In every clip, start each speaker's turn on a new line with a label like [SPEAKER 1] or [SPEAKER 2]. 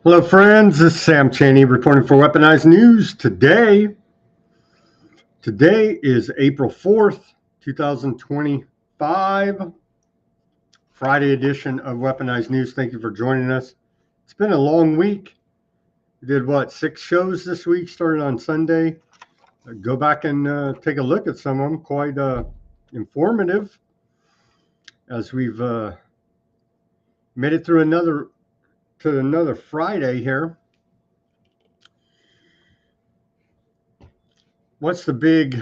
[SPEAKER 1] Hello, friends. This is Sam Chaney reporting for Weaponized News. Today is April 4th, 2025, Friday edition of Weaponized News. Thank you for joining us. It's been a long week. We did, 6 shows this week, started on Sunday. Go back and take a look at some of them. Quite informative as we've made it through another Friday here. What's the big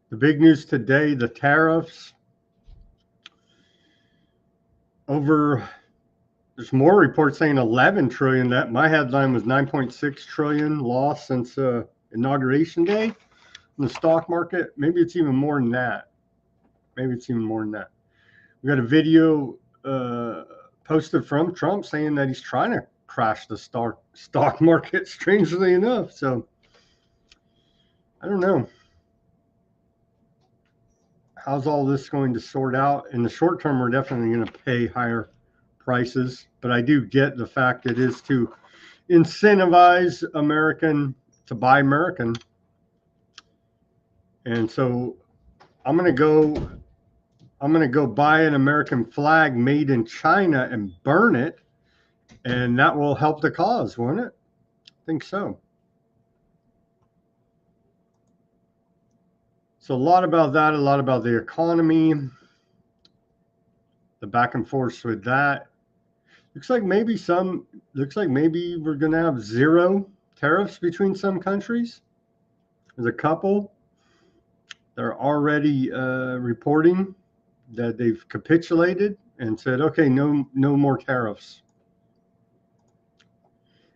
[SPEAKER 1] news today? The tariffs. There's more reports saying 11 trillion. That my headline was 9.6 trillion lost since inauguration day in the stock market. Maybe it's even more than that. We got a video posted from Trump saying that he's trying to crash the stock market, strangely enough. So I don't know. How's all this going to sort out? In the short term, we're definitely going to pay higher prices, but I do get the fact it is to incentivize American to buy American. And so I'm going to go buy an American flag made in China and burn it, and that will help the cause, won't it? I think so. So a lot about that, a lot about the economy, the back and forth with that. Looks like maybe we're going to have zero tariffs between some countries. There's a couple. They're already reporting that they've capitulated and said, okay, no more tariffs.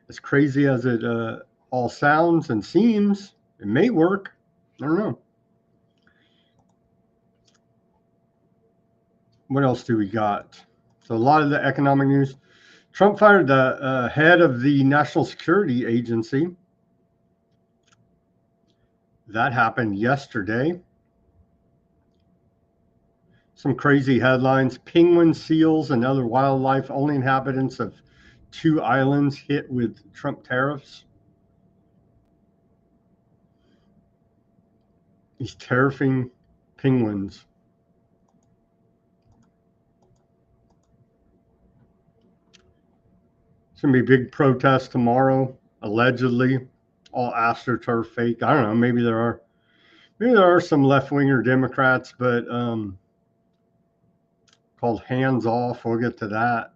[SPEAKER 1] As crazy as it all sounds and seems, it may work. I don't know. What else do we got? So a lot of the economic news. Trump fired the head of the National Security Agency. That happened yesterday. Some crazy headlines. Penguin, seals, and other wildlife, only inhabitants of 2 islands hit with Trump tariffs. He's tariffing penguins. It's going to be big protests tomorrow, allegedly. All AstroTurf fake. I don't know. Maybe there are some left-winger Democrats, but called Hands Off. We'll get to that.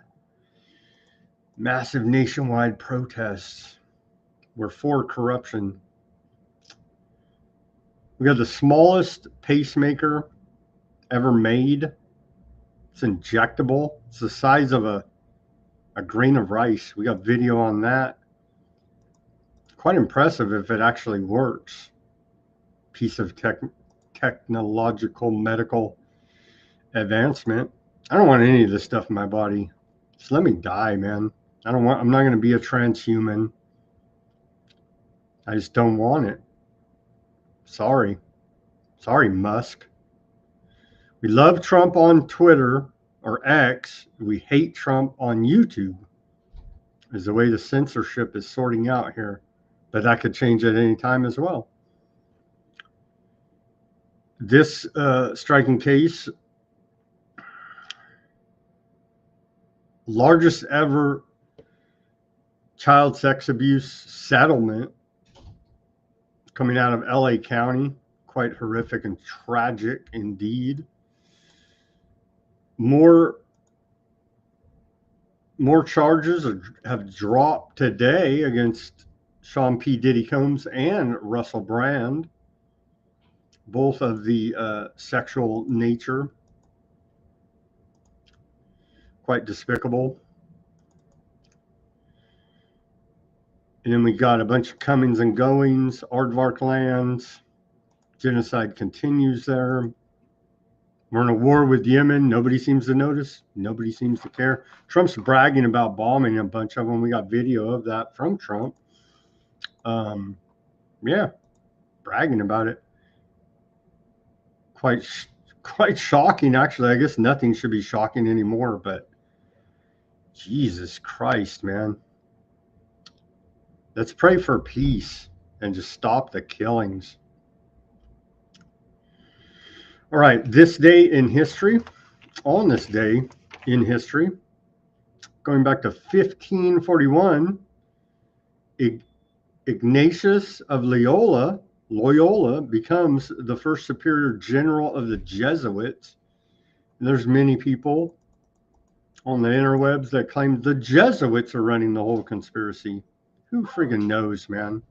[SPEAKER 1] Massive nationwide protests. We're for corruption. We got the smallest pacemaker ever made. It's injectable. It's the size of a grain of rice. We got video on that. Quite impressive if it actually works. Piece of technological medical advancement. I don't want any of this stuff in my body. Just let me die, man. I'm not going to be a transhuman. I just don't want it. Sorry, Musk. We love Trump on Twitter or X. We hate Trump on YouTube. Is the way the censorship is sorting out here. But that could change at any time as well. This striking case, largest ever child sex abuse settlement coming out of LA County. Quite horrific and tragic indeed. More charges have dropped today against Sean P. Diddy Combs and Russell Brand, both of the sexual nature. Quite despicable. And then we got a bunch of comings and goings, aardvark lands. Genocide continues there. We're in a war with Yemen. Nobody seems to notice. Nobody seems to care. Trump's bragging about bombing a bunch of them. We got video of that from Trump. Yeah, bragging about it. Quite shocking, actually. I guess nothing should be shocking anymore, but Jesus Christ, man. Let's pray for peace and just stop the killings. All right, this day in history, on this day in history, going back to 1541, Ignatius of Loyola becomes the first superior general of the Jesuits. And there's many people on the interwebs that claim the Jesuits are running the whole conspiracy. Who friggin' knows, man?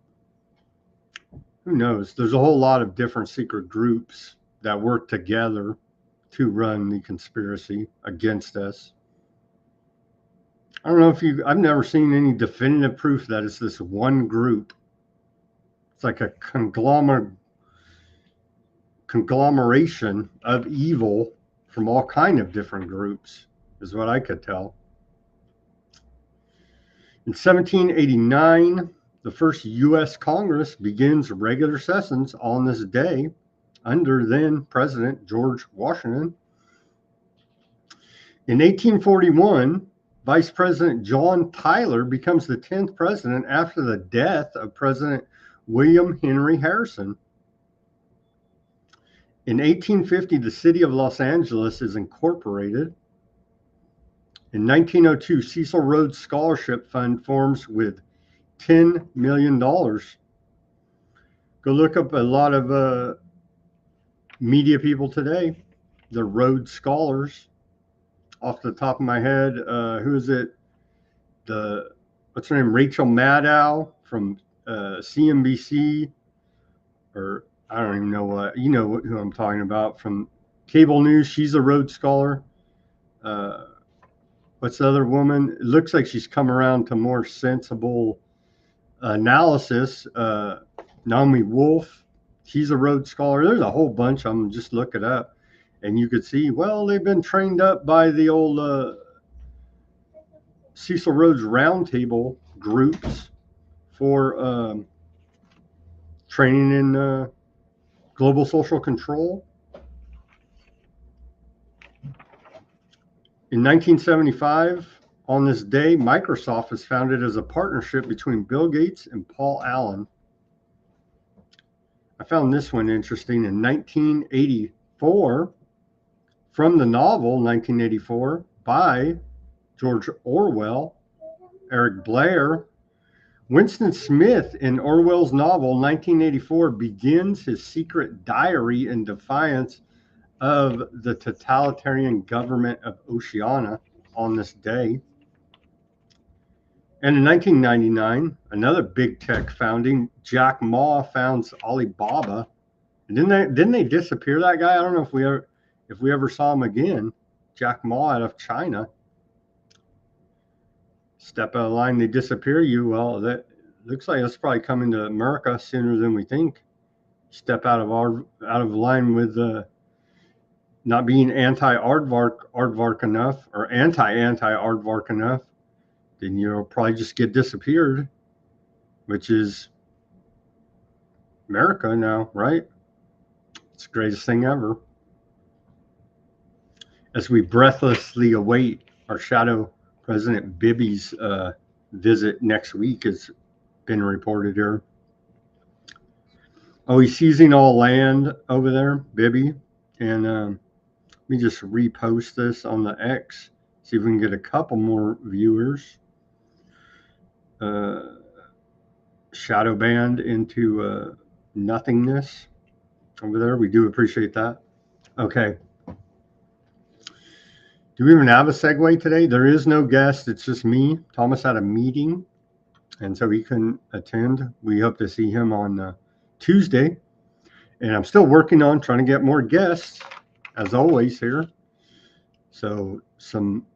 [SPEAKER 1] Who knows? There's a whole lot of different secret groups that work together to run the conspiracy against us. I don't know if I've never seen any definitive proof that it's this one group. It's like a conglomeration of evil from all kind of different groups, is what I could tell. In 1789, the first U.S. Congress begins regular sessions on this day under then President George Washington. In 1841, Vice President John Tyler becomes the 10th president after the death of President William Henry Harrison. In 1850, the city of Los Angeles is incorporated. In 1902, Cecil Rhodes Scholarship Fund forms with $10 million. Go look up a lot of media people today. The Rhodes Scholars. Off the top of my head, who is it? What's her name? Rachel Maddow from CNBC, or I don't even know what, you know who I'm talking about, from cable news. She's a Rhodes Scholar. What's the other woman? It looks like she's come around to more sensible analysis. Naomi Wolf, she's a Rhodes Scholar. There's a whole bunch of them. Just look it up. And you could see, well, they've been trained up by the old Cecil Rhodes Roundtable groups for training in global social control. In 1975, on this day, Microsoft was founded as a partnership between Bill Gates and Paul Allen. I found this one interesting. In 1984, from the novel 1984 by George Orwell, Eric Blair, Winston Smith in Orwell's novel 1984 begins his secret diary in defiance of the totalitarian government of Oceania on this day. And in 1999, another big tech founding, Jack Ma founds Alibaba. And didn't they disappear that guy? I don't know if we ever saw him again. Jack Ma out of China. Step out of line, they disappear you. Well, that looks like that's probably coming to America sooner than we think. Step out of line with not being anti-aardvark enough, or anti-aardvark enough, then you'll probably just get disappeared, which is America now, right? It's the greatest thing ever. As we breathlessly await our shadow President Bibi's visit next week, has been reported here. Oh, he's seizing all land over there, Bibi. And let me just repost this on the X, see if we can get a couple more viewers. Shadow banned into nothingness over there. We do appreciate that. Okay. Do we even have a segue today? There is no guest. It's just me. Thomas had a meeting, and so he couldn't attend. We hope to see him on Tuesday. And I'm still working on trying to get more guests, as always, here. So some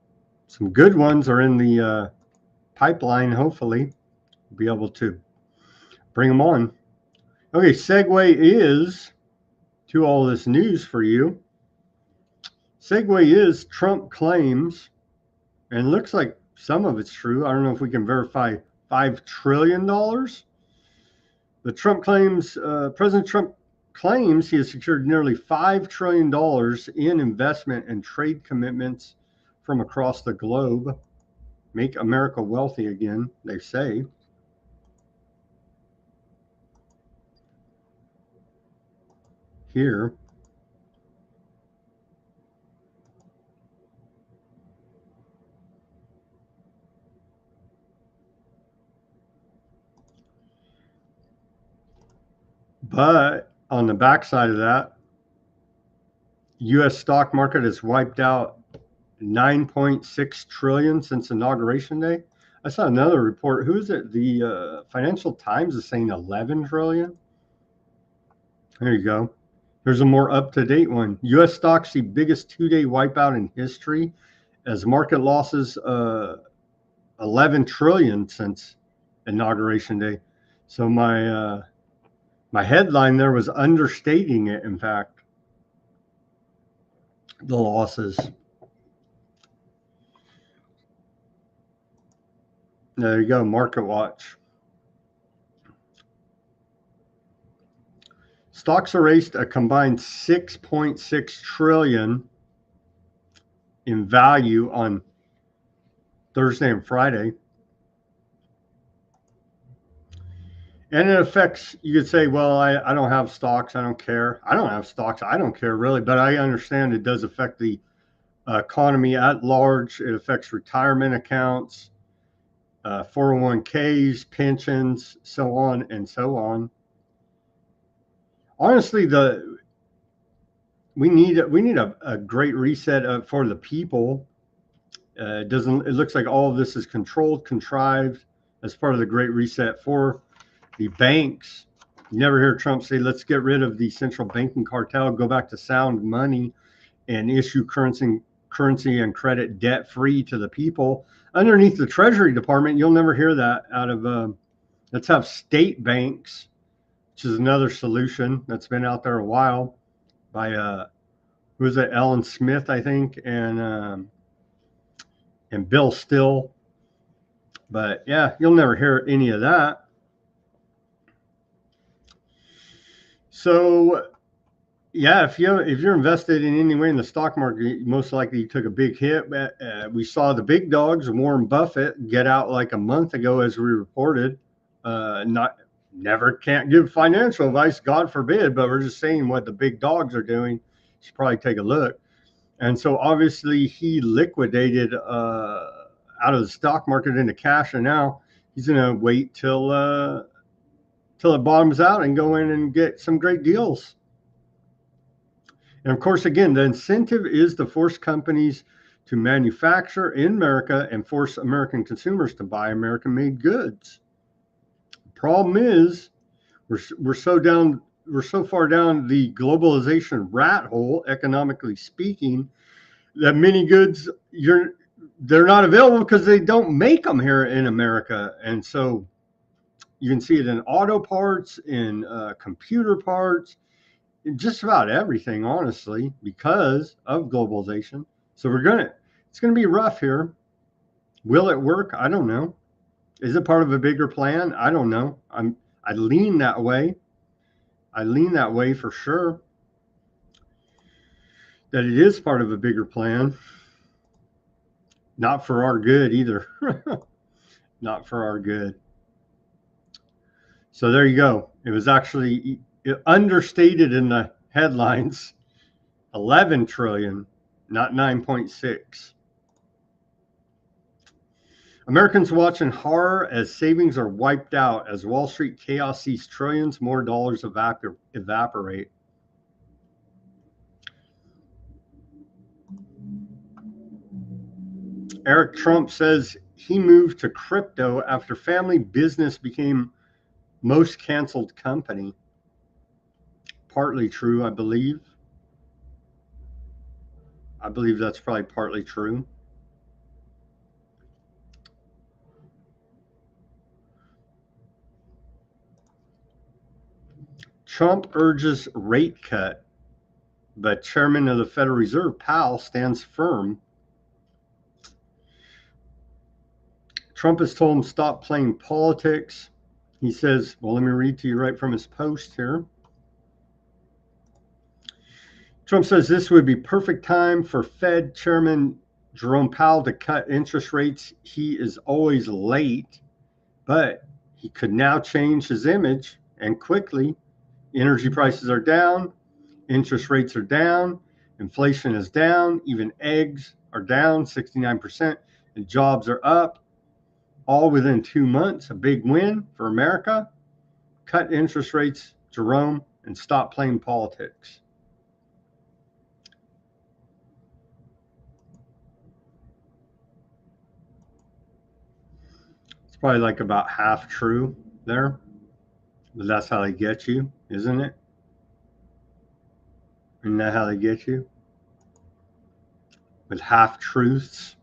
[SPEAKER 1] good ones are in the pipeline, hopefully. We'll be able to bring them on. Okay, segue is to all this news for you. Segue is Trump claims, and looks like some of it's true. I don't know if we can verify $5 trillion. But Trump claims, President Trump claims he has secured nearly $5 trillion in investment and trade commitments from across the globe. Make America wealthy again, they say. here. But on the backside of that, U.S. stock market has wiped out 9.6 trillion since inauguration day. I saw another report. Who is it? The Financial Times is saying 11 trillion. There you go. Here's a more up-to-date one. U.S. stocks see biggest two-day wipeout in history as market losses 11 trillion since inauguration day. So my headline there was understating it. In fact, the losses. There you go. Market Watch. Stocks erased a combined 6.6 trillion in value on Thursday and Friday. And it affects, you could say, well, I don't have stocks. I don't care. I don't have stocks. I don't care really. But I understand it does affect the economy at large. It affects retirement accounts, 401ks, pensions, so on and so on. Honestly, we need a great reset for the people. It looks like all of this is contrived as part of the great reset for the banks. You never hear Trump say, let's get rid of the central banking cartel, go back to sound money and issue currency and credit debt free to the people. Underneath the Treasury Department, you'll never hear that out of, let's have state banks, which is another solution that's been out there a while by, who was it, Ellen Smith, I think, and Bill Still. But yeah, you'll never hear any of that. So yeah, if you're invested in any way in the stock market, most likely you took a big hit. We saw the big dogs, Warren Buffett, get out like a month ago, as we reported. Can't give financial advice, God forbid, but we're just saying what the big dogs are doing. You should probably take a look. And so obviously he liquidated out of the stock market into cash, and now he's going to wait till it bottoms out and go in and get some great deals. And of course, again, the incentive is to force companies to manufacture in America and force American consumers to buy American-made goods. The problem is we're so far down the globalization rat hole, economically speaking, that many goods they're not available because they don't make them here in America. And so you can see it in auto parts, in computer parts, just about everything, honestly, because of globalization. So it's gonna be rough here. Will it work? I don't know. Is it part of a bigger plan? I don't know. I lean that way. I lean that way for sure, that it is part of a bigger plan. Not for our good either. Not for our good. So there you go. It was actually understated in the headlines, 11 trillion, not 9.6. Americans watch in horror as savings are wiped out as Wall Street chaos sees trillions more dollars evaporate. Eric Trump says he moved to crypto after family business became most canceled company. Partly true, I believe. I believe that's probably partly true. Trump urges rate cut, but Chairman of the Federal Reserve, Powell, stands firm. Trump has told him stop playing politics. He says, well, let me read to you right from his post here. Trump says this would be perfect time for Fed Chairman Jerome Powell to cut interest rates. He is always late, but he could now change his image, and quickly. Energy prices are down. Interest rates are down, inflation is down, even eggs are down 69%, and jobs are up, all within 2 months. A big win for America. Cut interest rates, Jerome, and stop playing politics. It's probably like about half true there, but that's how they get you, isn't it? Isn't that how they get you? With half truths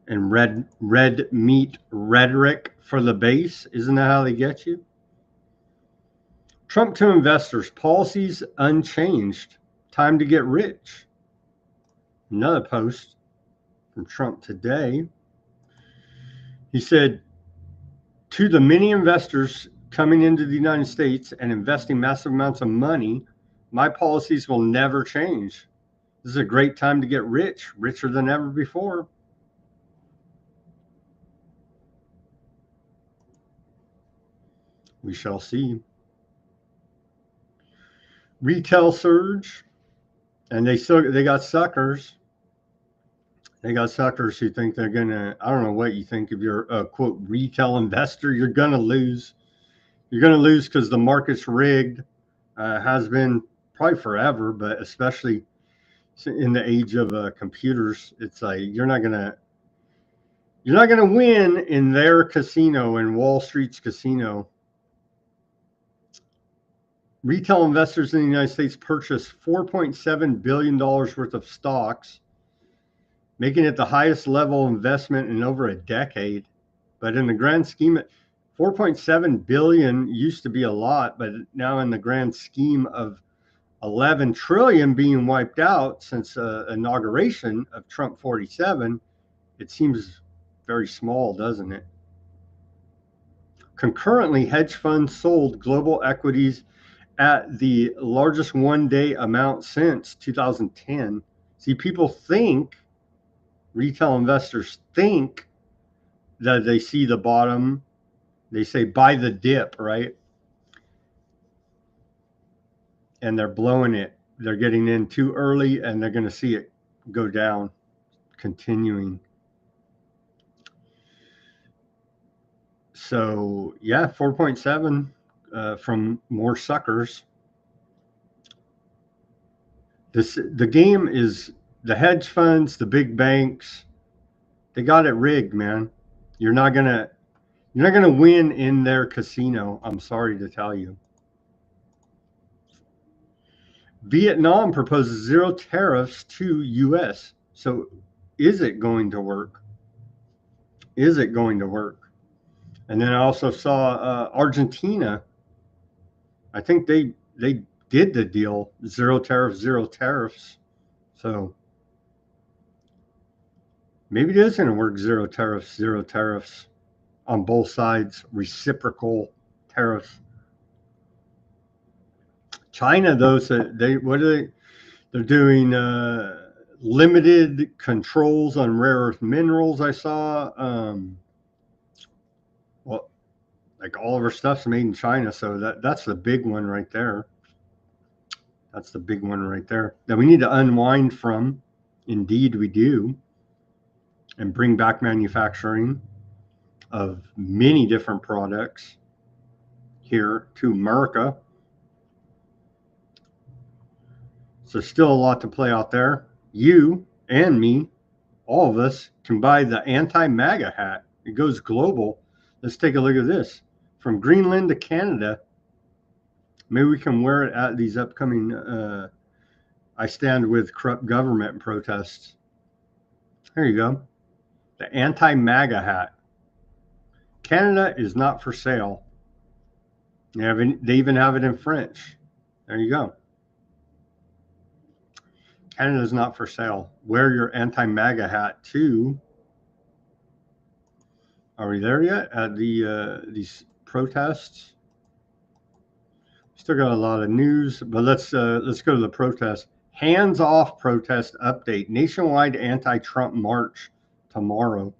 [SPEAKER 1] and red meat rhetoric for the base. Isn't that how they get you? Trump to investors, policies unchanged. Time to get rich. Another post from Trump today. He said, to the many investors coming into the United States and investing massive amounts of money, my policies will never change. This is a great time to get rich, richer than ever before. We shall see. Retail surge, and they got suckers. They got suckers who think they're gonna. I don't know what you think. If you're a quote retail investor, you're gonna lose. You're gonna lose because the market's rigged. Has been probably forever, but especially in the age of computers, it's like you're not gonna win in their casino, in Wall Street's casino. Retail investors in the United States purchased $4.7 billion worth of stocks, making it the highest level investment in over a decade. But in the grand scheme, 4.7 billion used to be a lot, but now in the grand scheme of 11 trillion being wiped out since inauguration of Trump 47, it seems very small, doesn't it? Concurrently, hedge funds sold global equities at the largest one-day amount since 2010. See, people think, retail investors think that they see the bottom. They say buy the dip, right? And they're blowing it. They're getting in too early, and they're going to see it go down, continuing. So, yeah, 4.7 from more suckers. The game is the hedge funds, the big banks. They got it rigged, man. You're not gonna win in their casino. I'm sorry to tell you. Vietnam proposes zero tariffs to U.S. So, is it going to work? Is it going to work? And then I also saw Argentina. I think they did the deal, zero tariffs, zero tariffs. So maybe it is going to work, zero tariffs on both sides, reciprocal tariffs. China, though, so they're doing limited controls on rare earth minerals. I saw, well, like all of our stuff's made in China, so that's the big one right there. That's the big one right there that we need to unwind from. Indeed, we do, and bring back manufacturing of many different products here to America. So still a lot to play out there. You and me, all of us, can buy the anti-MAGA hat. It goes global. Let's take a look at this. From Greenland to Canada. Maybe we can wear it at these upcoming I Stand With Corrupt Government protests. There you go. The anti-MAGA hat. Canada is not for sale. They even have it in French. There you go. Canada is not for sale. Wear your anti-MAGA hat too. Are we there yet at these protests? Still got a lot of news, but let's go to the protest. Hands off protest update. Nationwide anti-Trump march tomorrow.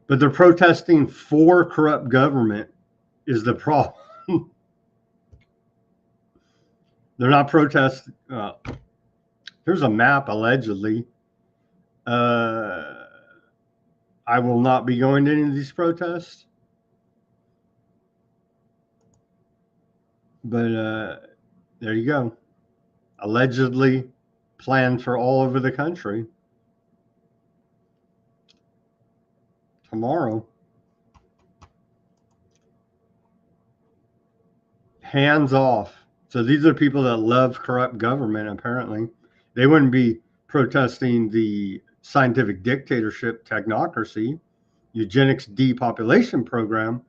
[SPEAKER 1] But they're protesting for corrupt government. is the problem. They're not protesting. Here's a map, allegedly. I will not be going to any of these protests. But there you go. Allegedly planned for all over the country. Tomorrow. Hands off. So these are people that love corrupt government, apparently. They wouldn't be protesting the scientific dictatorship, technocracy, eugenics depopulation program.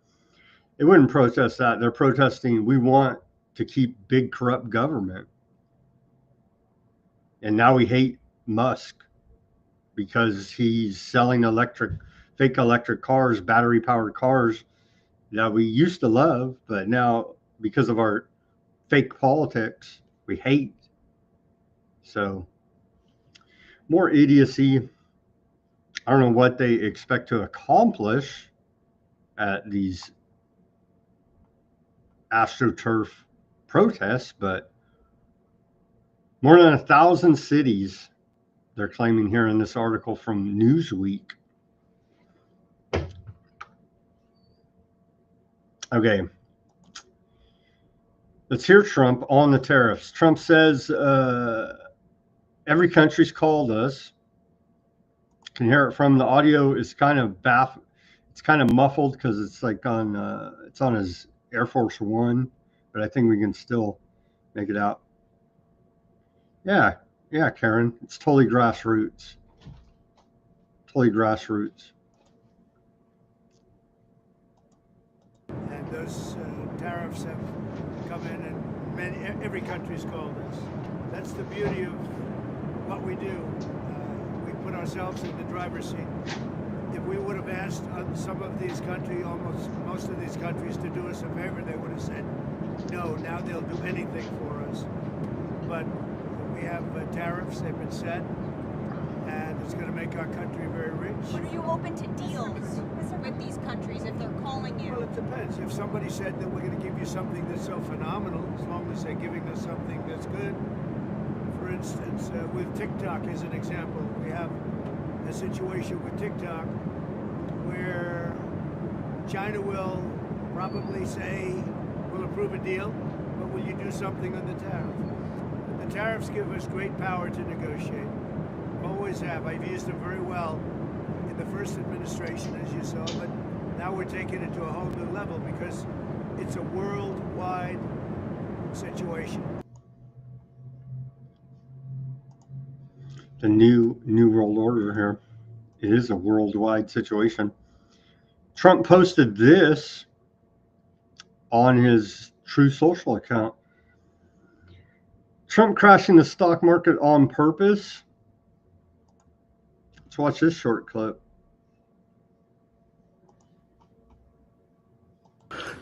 [SPEAKER 1] They wouldn't protest that. They're protesting, we want to keep big corrupt government. And now we hate Musk because he's selling fake electric cars, battery powered cars that we used to love, but now because of our fake politics, we hate. So more idiocy. I don't know what they expect to accomplish at these AstroTurf protests, but more than 1,000 cities, they're claiming here in this article from Newsweek. Okay. Let's hear Trump on the tariffs. Trump says every country's called us. Can hear it from the audio is kind of it's kind of muffled because it's like on it's on his Air Force One, but I think we can still make it out. Yeah, Karen, it's totally grassroots. Totally grassroots.
[SPEAKER 2] And those tariffs have come in, and every country's called us. That's the beauty of what we do. We put ourselves in the driver's seat. If we would have asked some of these countries, almost most of these countries, to do us a favor, they would have said no. Now they'll do anything for us. But we have tariffs, they've been set, and it's going to make our country very rich.
[SPEAKER 3] But are you open to deals with these countries if they're calling you?
[SPEAKER 2] Well, it depends. If somebody said that we're going to give you something that's so phenomenal, as long as they're giving us something that's good. For instance, with TikTok as an example, we have a situation with TikTok where China will probably say, we'll approve a deal, but will you do something on the tariff? The tariffs give us great power to negotiate. Always have. I've used them very well in the first administration, as you saw, but now we're taking it to a whole new level because it's a worldwide situation.
[SPEAKER 1] The new world order here. It is a worldwide situation. Trump posted this on his Truth Social account. Trump crashing the stock market on purpose. Let's watch this short clip.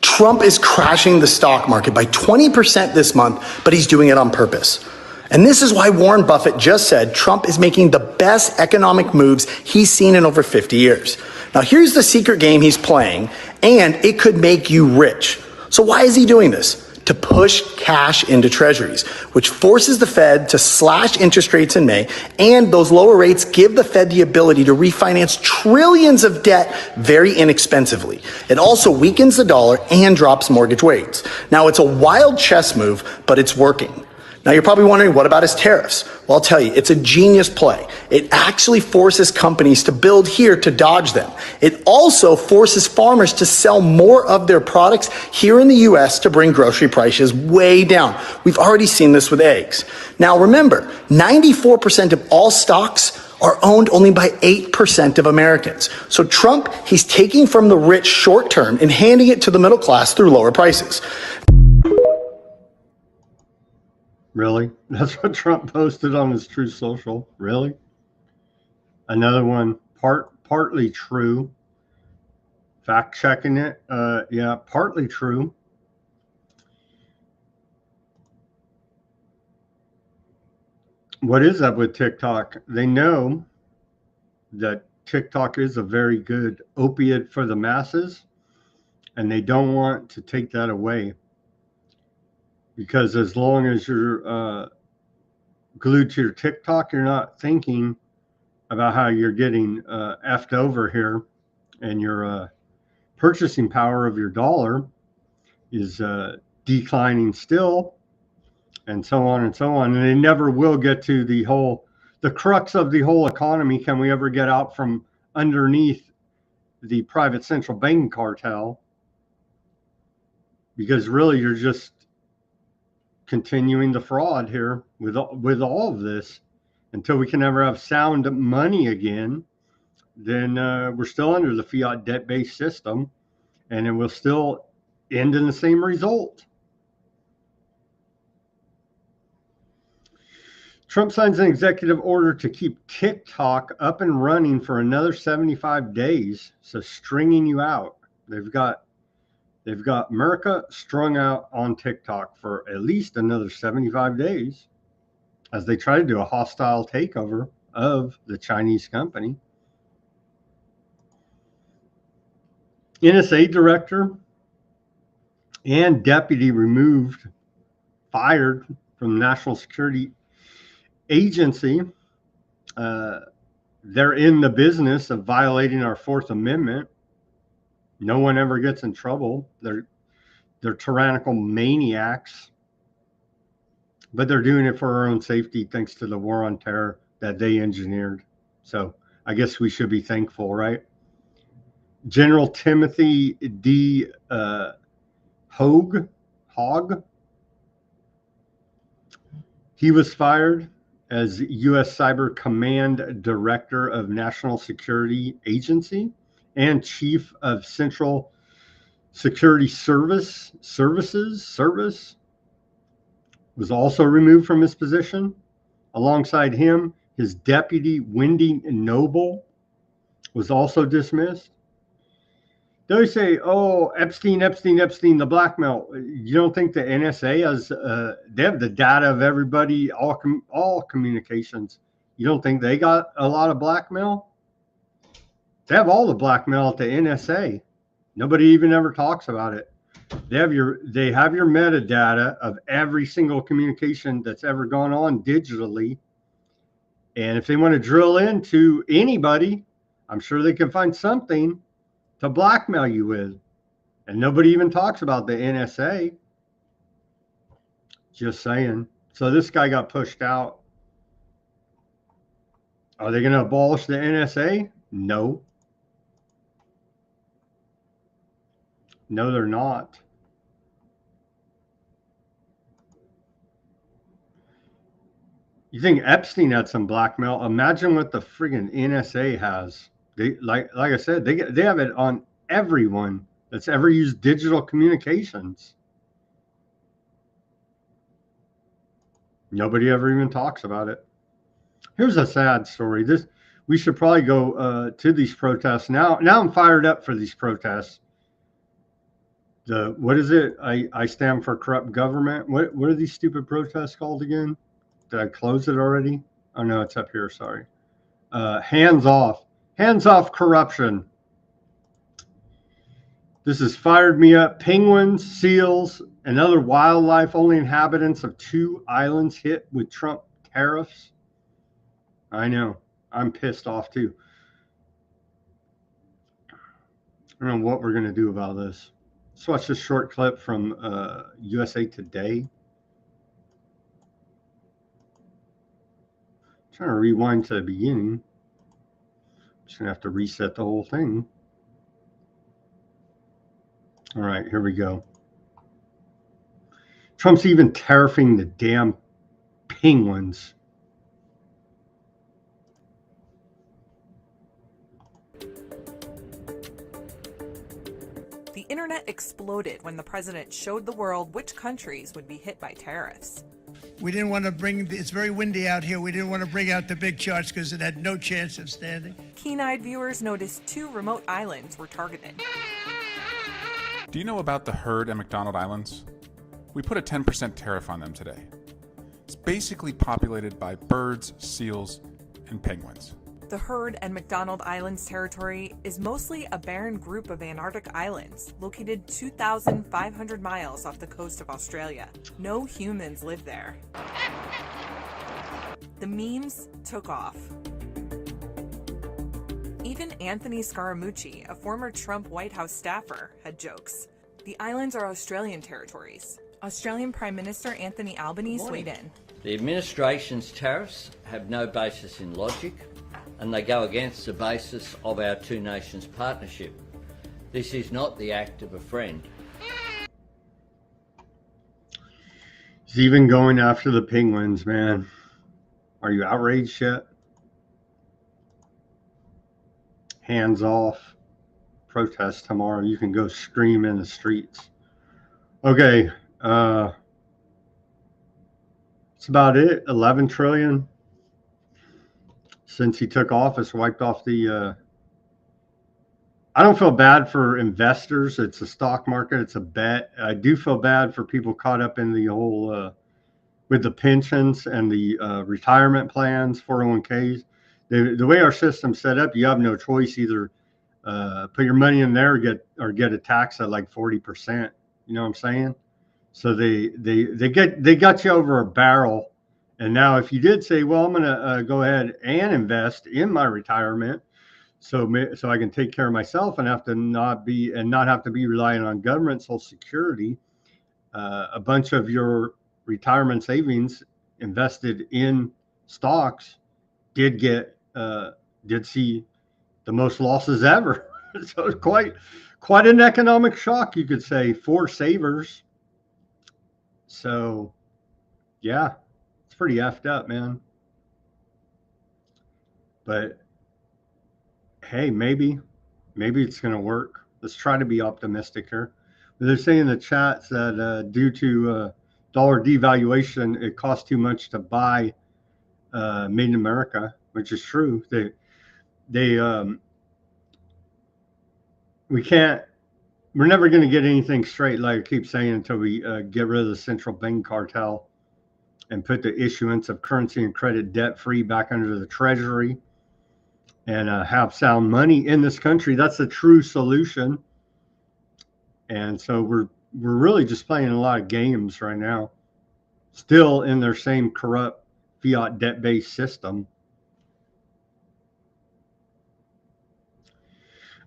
[SPEAKER 4] Trump is crashing the stock market by 20% this month, but he's doing it on purpose. And this is why Warren Buffett just said Trump is making the best economic moves he's seen in over 50 years. Now, here's the secret game he's playing, and it could make you rich. So why is he doing this? To push cash into treasuries, which forces the Fed to slash interest rates in May, and those lower rates give the Fed the ability to refinance trillions of debt very inexpensively. It also weakens the dollar and drops mortgage rates. Now, it's a wild chess move, but it's working. Now, you're probably wondering, what about his tariffs? Well, I'll tell you, it's a genius play. It actually forces companies to build here to dodge them. It also forces farmers to sell more of their products here in the U.S. to bring grocery prices way down. We've already seen this with eggs. Now, remember, 94% of all stocks are owned only by 8% of Americans. So Trump, he's taking from the rich short term and handing it to the middle class through lower prices.
[SPEAKER 1] Really? That's what Trump posted on his Truth Social? Really? Another one, partly true. Fact checking it. Yeah, partly true. What is up with TikTok? They know that TikTok is a very good opiate for the masses. And they don't want to take that away. Because as long as you're glued to your TikTok, you're not thinking about how you're getting effed over here, and your purchasing power of your dollar is declining still, and so on and so on. And they never will get to the crux of the whole economy. Can we ever get out from underneath the private central banking cartel? Because really, you're just continuing the fraud here with all of this. Until we can ever have sound money again, then we're still under the fiat debt-based system, and it will still end in the same result. Trump signs an executive order to keep TikTok up and running for another 75 days, so stringing you out. They've got America strung out on TikTok for at least another 75 days as they try to do a hostile takeover of the Chinese company. NSA director and deputy fired from the National Security Agency. They're in the business of violating our Fourth Amendment. No one ever gets in trouble. They're tyrannical maniacs, but they're doing it for our own safety thanks to the war on terror that they engineered. So I guess we should be thankful, right? General Timothy D. Hogg, he was fired as U.S. Cyber Command Director of National Security Agency and Chief of Central Security Service was also removed from his position. Alongside him, his deputy, Wendy Noble, was also dismissed. They say, oh, Epstein, the blackmail. You don't think the NSA has, they have the data of everybody, all communications. You don't think they got a lot of blackmail? They have all the blackmail at the NSA. Nobody even ever talks about it. They have your metadata of every single communication that's ever gone on digitally. And if they want to drill into anybody, I'm sure they can find something to blackmail you with. And nobody even talks about the NSA. Just saying. So this guy got pushed out. Are they going to abolish the NSA? No. No, they're not. You think Epstein had some blackmail? Imagine what the friggin' NSA has. They like I said, they have it on everyone that's ever used digital communications. Nobody ever even talks about it. Here's a sad story. We should probably go to these protests now. Now I'm fired up for these protests. What is it? I stand for corrupt government. What are these stupid protests called again? Did I close it already? Oh no, it's up here. Sorry. Hands off. Hands off corruption. This has fired me up. Penguins, seals, and other wildlife, only inhabitants of 2 islands hit with Trump tariffs. I know. I'm pissed off too. I don't know what we're going to do about this. Let's watch this short clip from USA Today. I'm trying to rewind to the beginning. Just going to have to reset the whole thing. All right, here we go. Trump's even tariffing the damn penguins.
[SPEAKER 5] The internet exploded when the president showed the world which countries would be hit by tariffs.
[SPEAKER 2] We didn't want to it's very windy out here. We didn't want to bring out the big charts because it had no chance of standing.
[SPEAKER 5] Keen-eyed viewers noticed 2 remote islands were targeted.
[SPEAKER 6] Do you know about the herd at McDonald Islands? We put a 10% tariff on them today. It's basically populated by birds, seals, and penguins.
[SPEAKER 5] The Heard and McDonald Islands territory is mostly a barren group of Antarctic islands located 2,500 miles off the coast of Australia. No humans live there. The memes took off. Even Anthony Scaramucci, a former Trump White House staffer, had jokes. The islands are Australian territories. Australian Prime Minister Anthony Albanese weighed in.
[SPEAKER 7] The administration's tariffs have no basis in logic, and they go against the basis of our two nations partnership. This is not the act of a friend.
[SPEAKER 1] He's even going after the penguins, man. Are you outraged yet? Hands off. Protest tomorrow. You can go scream in the streets. Okay. That's about it. 11 trillion. Since he took office, wiped off the I don't feel bad for investors. It's a stock market. It's a bet. I do feel bad for people caught up in the whole with the pensions and the retirement plans, 401ks. The way our system's set up, you have no choice. Either put your money in there or get a tax at like 40%. You know what I'm saying? So they got you over a barrel. And now, if you did say, "Well, I'm going to go ahead and invest in my retirement, so I can take care of myself and not have to be relying on government Social Security," a bunch of your retirement savings invested in stocks did see the most losses ever. So it's quite an economic shock, you could say, for savers. So, yeah. Pretty effed up, man. But hey, maybe it's gonna work. Let's try to be optimistic here. They're saying in the chats that due to dollar devaluation, it costs too much to buy made in America, which is true. We're never going to get anything straight, like I keep saying, until we get rid of the central bank cartel and put the issuance of currency and credit debt free back under the treasury and have sound money in this country. That's the true solution. And so we're really just playing a lot of games right now, still in their same corrupt fiat debt-based system.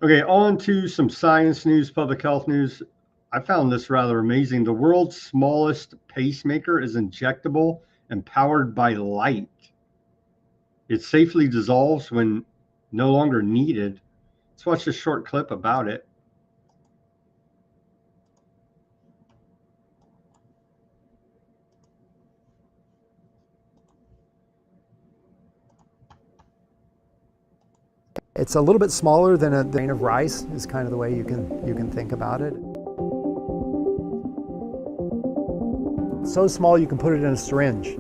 [SPEAKER 1] Okay, on to some science news, public health news. I found this rather amazing. The world's smallest pacemaker is injectable and powered by light. It safely dissolves when no longer needed. Let's watch a short clip about it.
[SPEAKER 8] It's a little bit smaller than a grain of rice is kind of the way you can think about it. So small you can put it in a syringe.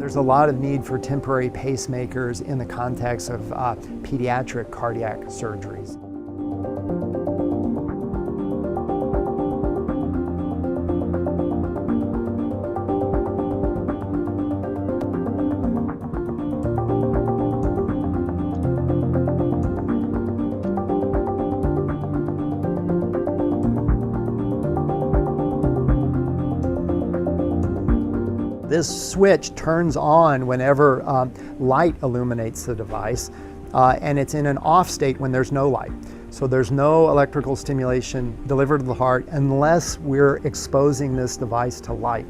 [SPEAKER 8] There's a lot of need for temporary pacemakers in the context of pediatric cardiac surgeries. This switch turns on whenever light illuminates the device, and it's in an off state when there's no light. So there's no electrical stimulation delivered to the heart unless we're exposing this device to light.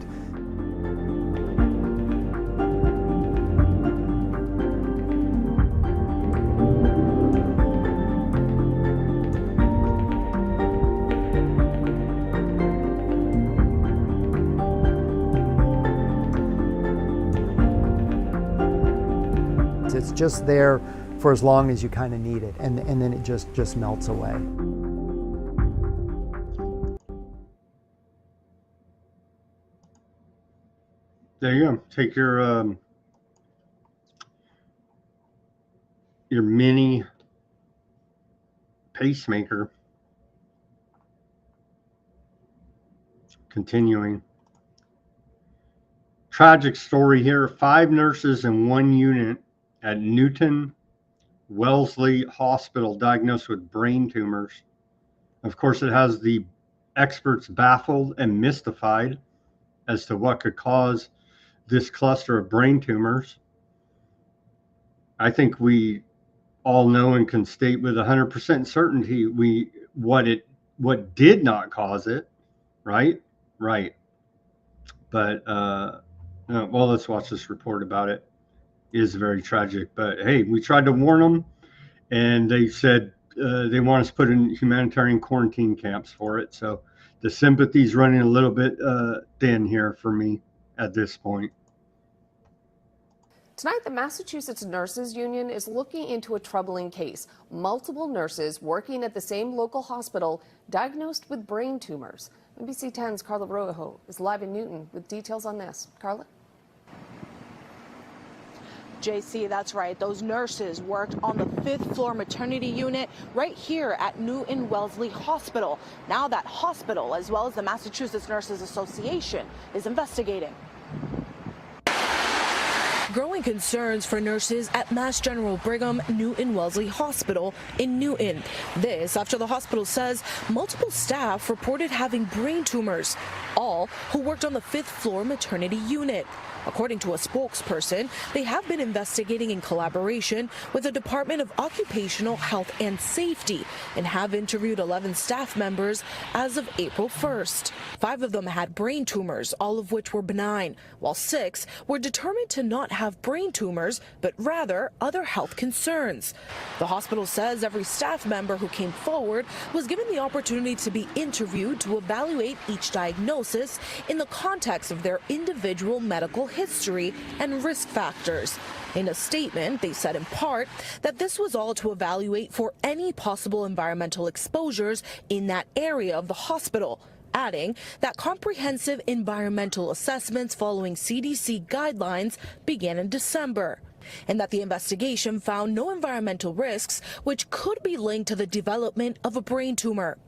[SPEAKER 8] It's just there for as long as you kind of need it, and then it just melts away.
[SPEAKER 1] There you go. Take your mini pacemaker. Continuing. tragic story here. 5 nurses in one unit at Newton Wellesley Hospital diagnosed with brain tumors. Of course, it has the experts baffled and mystified as to what could cause this cluster of brain tumors. I think we all know and can state with 100% certainty what did not cause it, right? Right. But well, let's watch this report about it. It is very tragic. But hey, we tried to warn them, and they said they want us to put in humanitarian quarantine camps for it. So the sympathy's running a little bit thin here for me at this point.
[SPEAKER 9] Tonight, the Massachusetts Nurses Union is looking into a troubling case. Multiple nurses working at the same local hospital diagnosed with brain tumors. NBC 10's Carla Rojo is live in Newton with details on this. Carla?
[SPEAKER 10] JC, that's right. Those nurses worked on the 5th floor maternity unit right here at Newton Wellesley Hospital. Now that hospital, as well as the Massachusetts Nurses Association, is investigating. Growing concerns for nurses at Mass General Brigham Newton Wellesley Hospital in Newton. This after the hospital says multiple staff reported having brain tumors, all who worked on the 5th floor maternity unit. According to a spokesperson, they have been investigating in collaboration with the Department of Occupational Health and Safety and have interviewed 11 staff members as of April 1st. 5 of them had brain tumors, all of which were benign, while 6 were determined to not have brain tumors, but rather other health concerns. The hospital says every staff member who came forward was given the opportunity to be interviewed to evaluate each diagnosis in the context of their individual medical history and risk factors. In a statement, they said in part that this was all to evaluate for any possible environmental exposures in that area of the hospital, adding that comprehensive environmental assessments following CDC guidelines began in December, and that the investigation found no environmental risks which could be linked to the development of a brain tumor.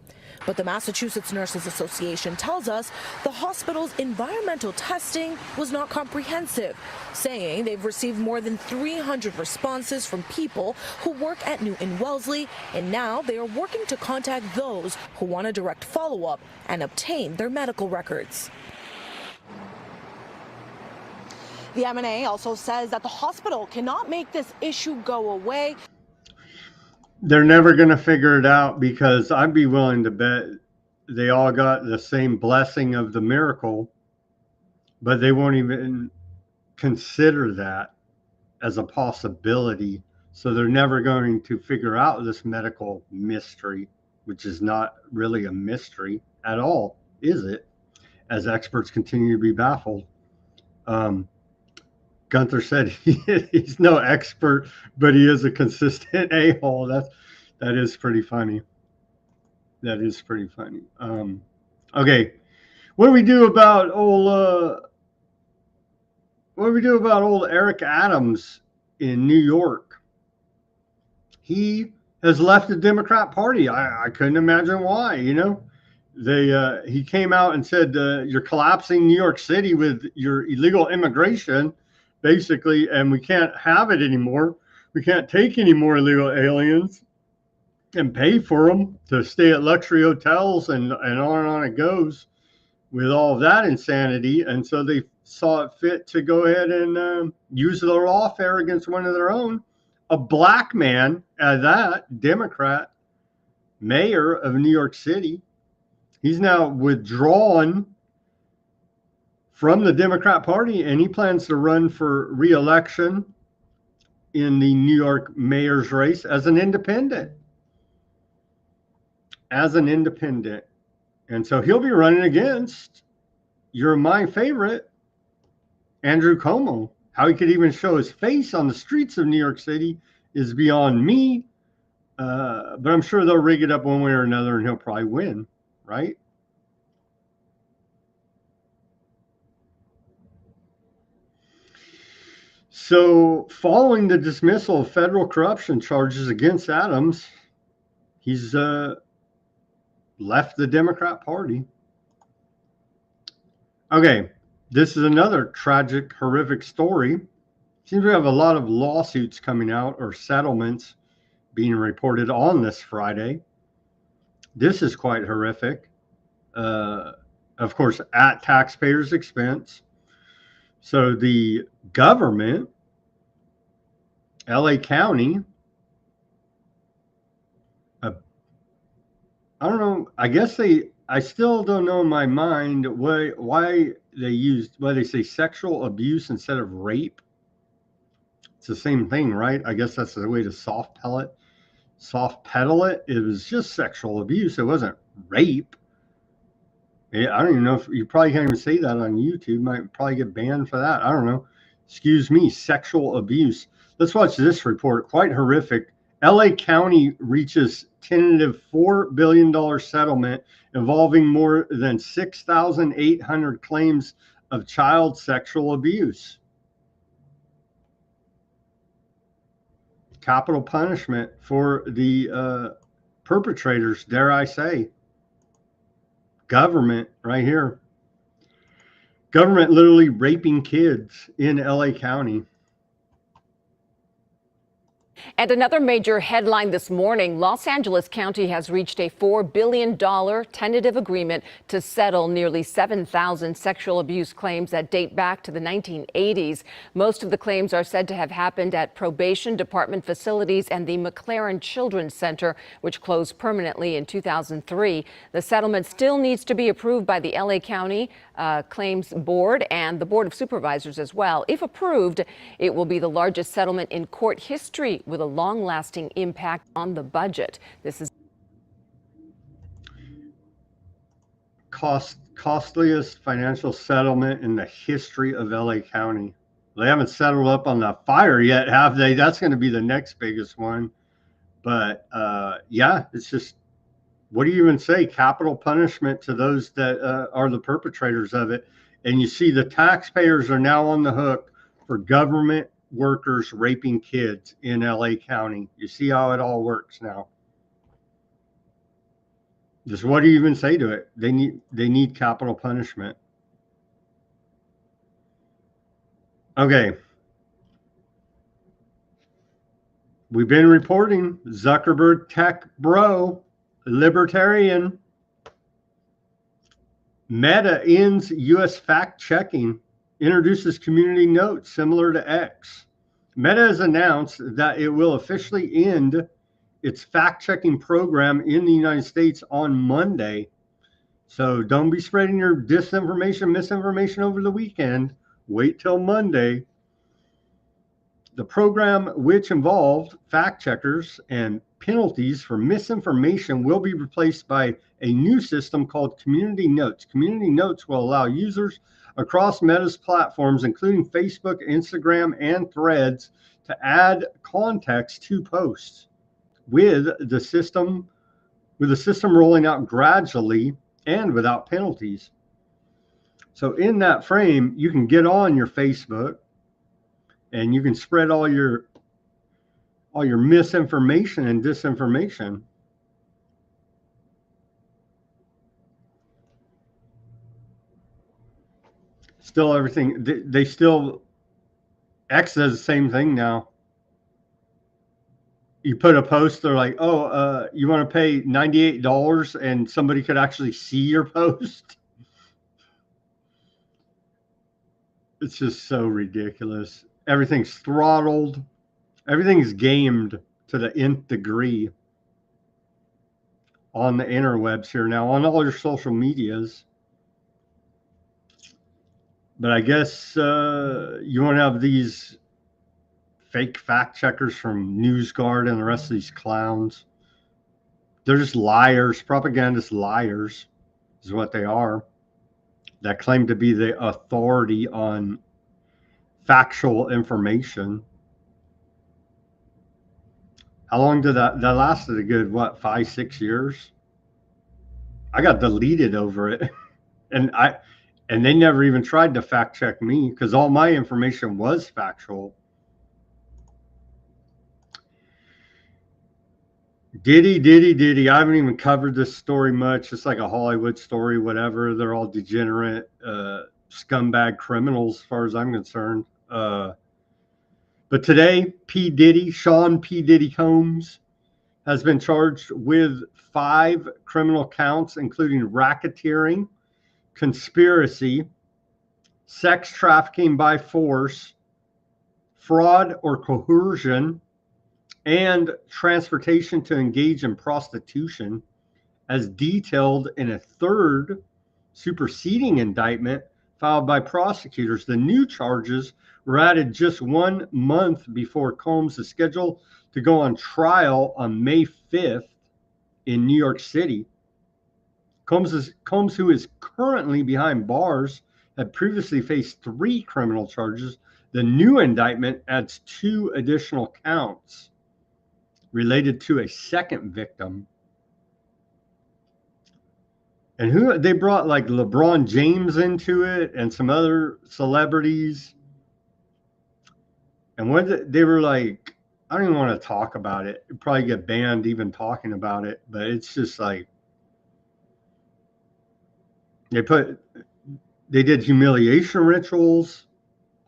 [SPEAKER 10] But the Massachusetts Nurses Association tells us the hospital's environmental testing was not comprehensive, saying they've received more than 300 responses from people who work at Newton Wellesley, and now they are working to contact those who want a direct follow-up and obtain their medical records. The MNA also says that the hospital cannot make this issue go away.
[SPEAKER 1] They're never going to figure it out, because I'd be willing to bet they all got the same blessing of the miracle, but they won't even consider that as a possibility. So they're never going to figure out this medical mystery, which is not really a mystery at all, is it? As experts continue to be baffled. Gunther said he's no expert, but he is a consistent a-hole. That is pretty funny. That is pretty funny. Okay, what do we do about old Eric Adams in New York? He has left the Democrat Party. I couldn't imagine why. You know, he came out and said you're collapsing New York City with your illegal immigration, basically, and we can't have it anymore. We can't take any more illegal aliens and pay for them to stay at luxury hotels, and on it goes with all of that insanity. And so they saw it fit to go ahead and use the lawfare against one of their own, a black man at that, Democrat mayor of New York City. He's now withdrawn from the Democrat Party, and he plans to run for re-election in the New York mayor's race as an independent. And so he'll be running against my favorite, Andrew Cuomo. How he could even show his face on the streets of New York City is beyond me. But I'm sure they'll rig it up one way or another, and he'll probably win, right? So following the dismissal of federal corruption charges against Adams, he's left the Democrat Party. Okay, This is another tragic, horrific story. Seems we have a lot of lawsuits coming out or settlements being reported on this Friday. This is quite horrific. Of course, at taxpayers' expense. So the government, LA County, I don't know. I guess I still don't know in my mind why they say sexual abuse instead of rape. It's the same thing, right? I guess that's the way to soft pedal it. It was just sexual abuse. It wasn't rape. I don't even know if you probably can't even say that on YouTube. Might probably get banned for that. I don't know. Excuse me, sexual abuse. Let's watch this report. Quite horrific. LA County reaches tentative $4 billion settlement involving more than 6,800 claims of child sexual abuse. Capital punishment for the perpetrators, dare I say. Government right here. Government literally raping kids in LA County.
[SPEAKER 11] And another major headline this morning, Los Angeles County has reached a $4 billion tentative agreement to settle nearly 7,000 sexual abuse claims that date back to the 1980s. Most of the claims are said to have happened at probation department facilities and the McLaren Children's Center, which closed permanently in 2003. The settlement still needs to be approved by the LA County Claims Board and the Board of Supervisors as well. If approved, it will be the largest settlement in court history with a long-lasting impact on the budget. This is
[SPEAKER 1] costliest financial settlement in the history of LA County. They haven't settled up on the fire yet, have they? That's going to be the next biggest one. But yeah, it's just, what do you even say? Capital punishment to those that are the perpetrators of it. And you see the taxpayers are now on the hook for government workers raping kids in LA County. You see how it all works now. Just what do you even say to it? They need capital punishment. Okay. We've been reporting Zuckerberg tech bro, libertarian. Meta ends U.S. fact checking, introduces community notes similar to X. Meta has announced that it will officially end its fact-checking program in the United States on Monday. So don't be spreading your disinformation, misinformation over the weekend. Wait till Monday. The program, which involved fact checkers and penalties for misinformation, will be replaced by a new system called Community Notes. Community Notes will allow users across Meta's platforms, including Facebook, Instagram, and Threads, to add context to posts, with the system rolling out gradually and without penalties. So in that frame, you can get on your Facebook and you can spread all your misinformation and disinformation. Still everything, they still, X does the same thing now. You put a post, they're like, oh, you want to pay $98 and somebody could actually see your post. It's just so ridiculous. Everything's throttled. Everything's gamed to the nth degree on the interwebs here now, on all your social medias. But I guess you want to have these fake fact checkers from NewsGuard and the rest of these clowns. They're just liars, propagandist liars is what they are, that claim to be the authority on factual information. How long did that lasted? A good, what, 5-6 years? I got deleted over it. And they never even tried to fact check me because all my information was factual. Diddy. I haven't even covered this story much. It's like a Hollywood story, whatever. They're all degenerate scumbag criminals, as far as I'm concerned. But today, Sean P. Diddy Combs, has been charged with 5 criminal counts, including racketeering, conspiracy, sex trafficking by force, fraud or coercion, and transportation to engage in prostitution, as detailed in a third superseding indictment filed by prosecutors. The new charges were added just 1 month before Combs is scheduled to go on trial on May 5th in New York City. Combs, who is currently behind bars, had previously faced 3 criminal charges. The new indictment adds 2 additional counts related to a second victim. And who they brought, like LeBron James into it and some other celebrities. And what they were like, I don't even want to talk about it. It'd probably get banned even talking about it, but it's just like they did humiliation rituals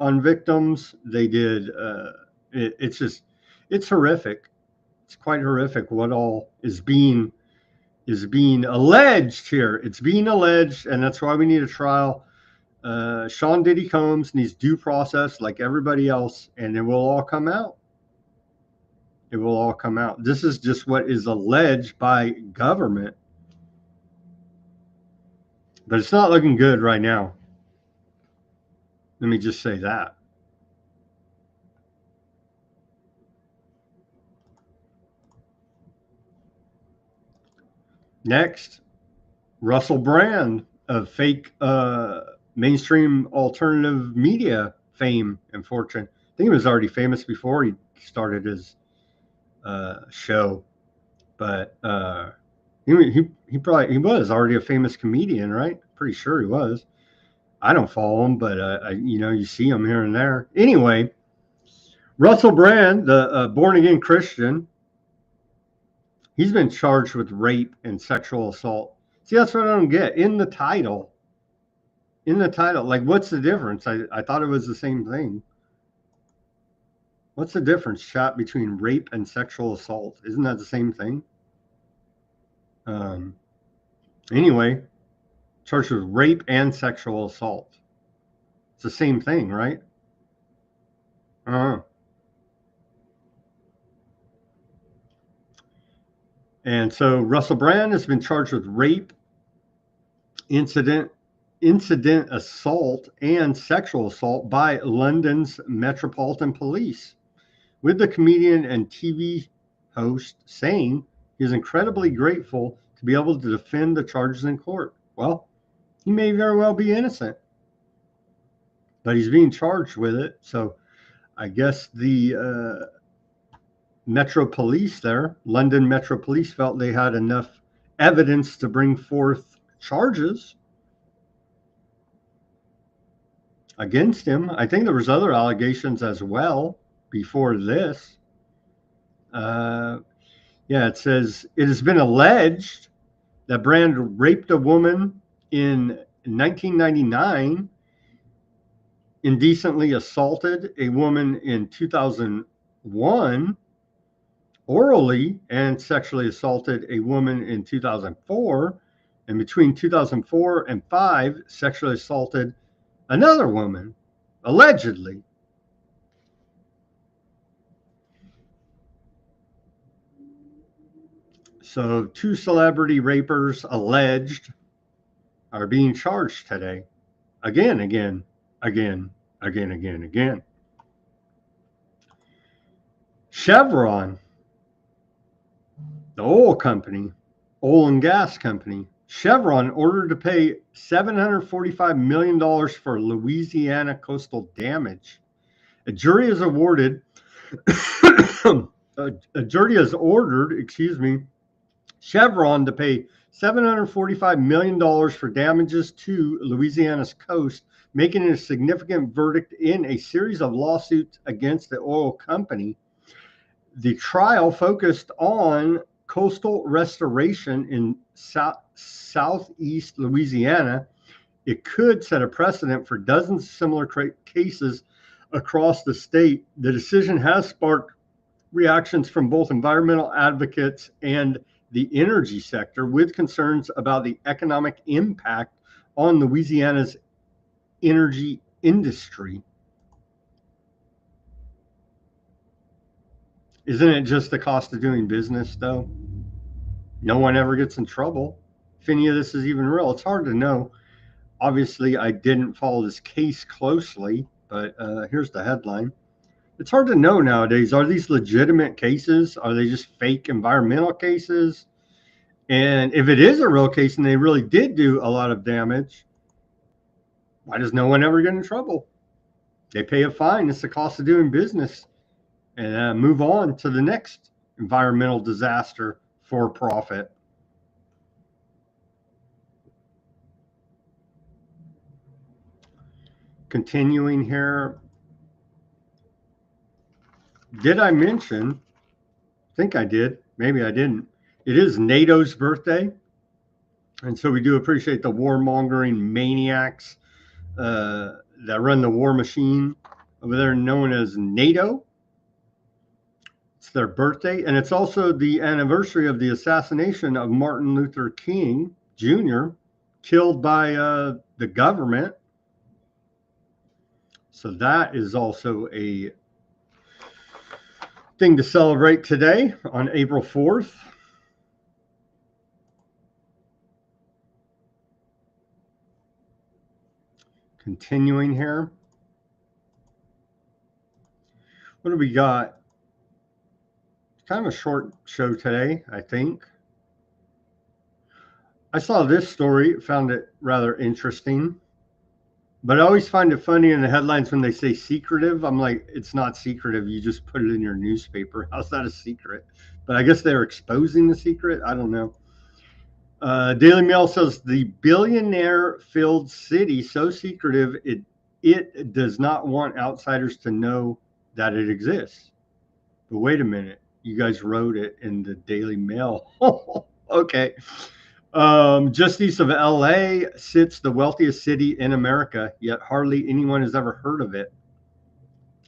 [SPEAKER 1] on victims. They did it's horrific. It's quite horrific what all is being alleged here. It's being alleged, and that's why we need a trial. Sean Diddy Combs needs due process like everybody else, and it will all come out. It will all come out. This is just what is alleged by government. But it's not looking good right now. Let me just say that. Next, Russell Brand of fake mainstream alternative media fame and fortune. I think he was already famous before he started his show, but he was already a famous comedian, right? Pretty sure he was. I don't follow him, but you see him here and there. Anyway, Russell Brand, the born-again Christian, he's been charged with rape and sexual assault. See, that's what I don't get. In the title, like, what's the difference? I thought it was the same thing. What's the difference, chat, between rape and sexual assault? Isn't that the same thing? Anyway, charged with rape and sexual assault. It's the same thing, right? And so Russell Brand has been charged with rape, incident assault, and sexual assault by London's Metropolitan Police, with the comedian and TV host saying he is incredibly grateful to be able to defend the charges in court. Well, he may very well be innocent, but he's being charged with it. So I guess the Metro Police there, London Metro Police, felt they had enough evidence to bring forth charges against him. I think there was other allegations as well before this. It says it has been alleged that Brand raped a woman in 1999, indecently assaulted a woman in 2001, orally and sexually assaulted a woman in 2004, and between 2004 and 2005, sexually assaulted another woman, allegedly. So 2 celebrity rapers alleged are being charged today. Again. Chevron, the oil and gas company, Chevron ordered to pay $745 million for Louisiana coastal damage. A jury has ordered, Chevron to pay $745 million for damages to Louisiana's coast, making it a significant verdict in a series of lawsuits against the oil company. The trial focused on coastal restoration in southeast Louisiana it could set a precedent for dozens of similar cases across the state. The decision has sparked reactions from both environmental advocates and the energy sector, with concerns about the economic impact on Louisiana's energy industry. Isn't it just the cost of doing business, though? No one ever gets in trouble. If any of this is even real, it's hard to know. Obviously, I didn't follow this case closely, but here's the headline. It's hard to know nowadays. Are these legitimate cases? Are they just fake environmental cases? And if it is a real case and they really did do a lot of damage, why does no one ever get in trouble? They pay a fine. It's the cost of doing business, and move on to the next environmental disaster for profit. Continuing here. Did I mention? I think I did. Maybe I didn't. It is NATO's birthday. And so we do appreciate the warmongering maniacs that run the war machine over there, known as NATO. It's their birthday. And it's also the anniversary of the assassination of Martin Luther King Jr., killed by the government. So that is also a thing to celebrate today on April 4th. Continuing here. What do we got? Kind of a short show today, I think. I saw this story, found it rather interesting. But I always find it funny in the headlines when they say secretive. I'm like, it's not secretive. You just put it in your newspaper. How's that a secret? But I guess they're exposing the secret. I don't know. Daily Mail says the billionaire-filled city so secretive it does not want outsiders to know that it exists. But wait a minute. You guys wrote it in the Daily Mail. Okay. Just east of LA sits the wealthiest city in America, yet hardly anyone has ever heard of it.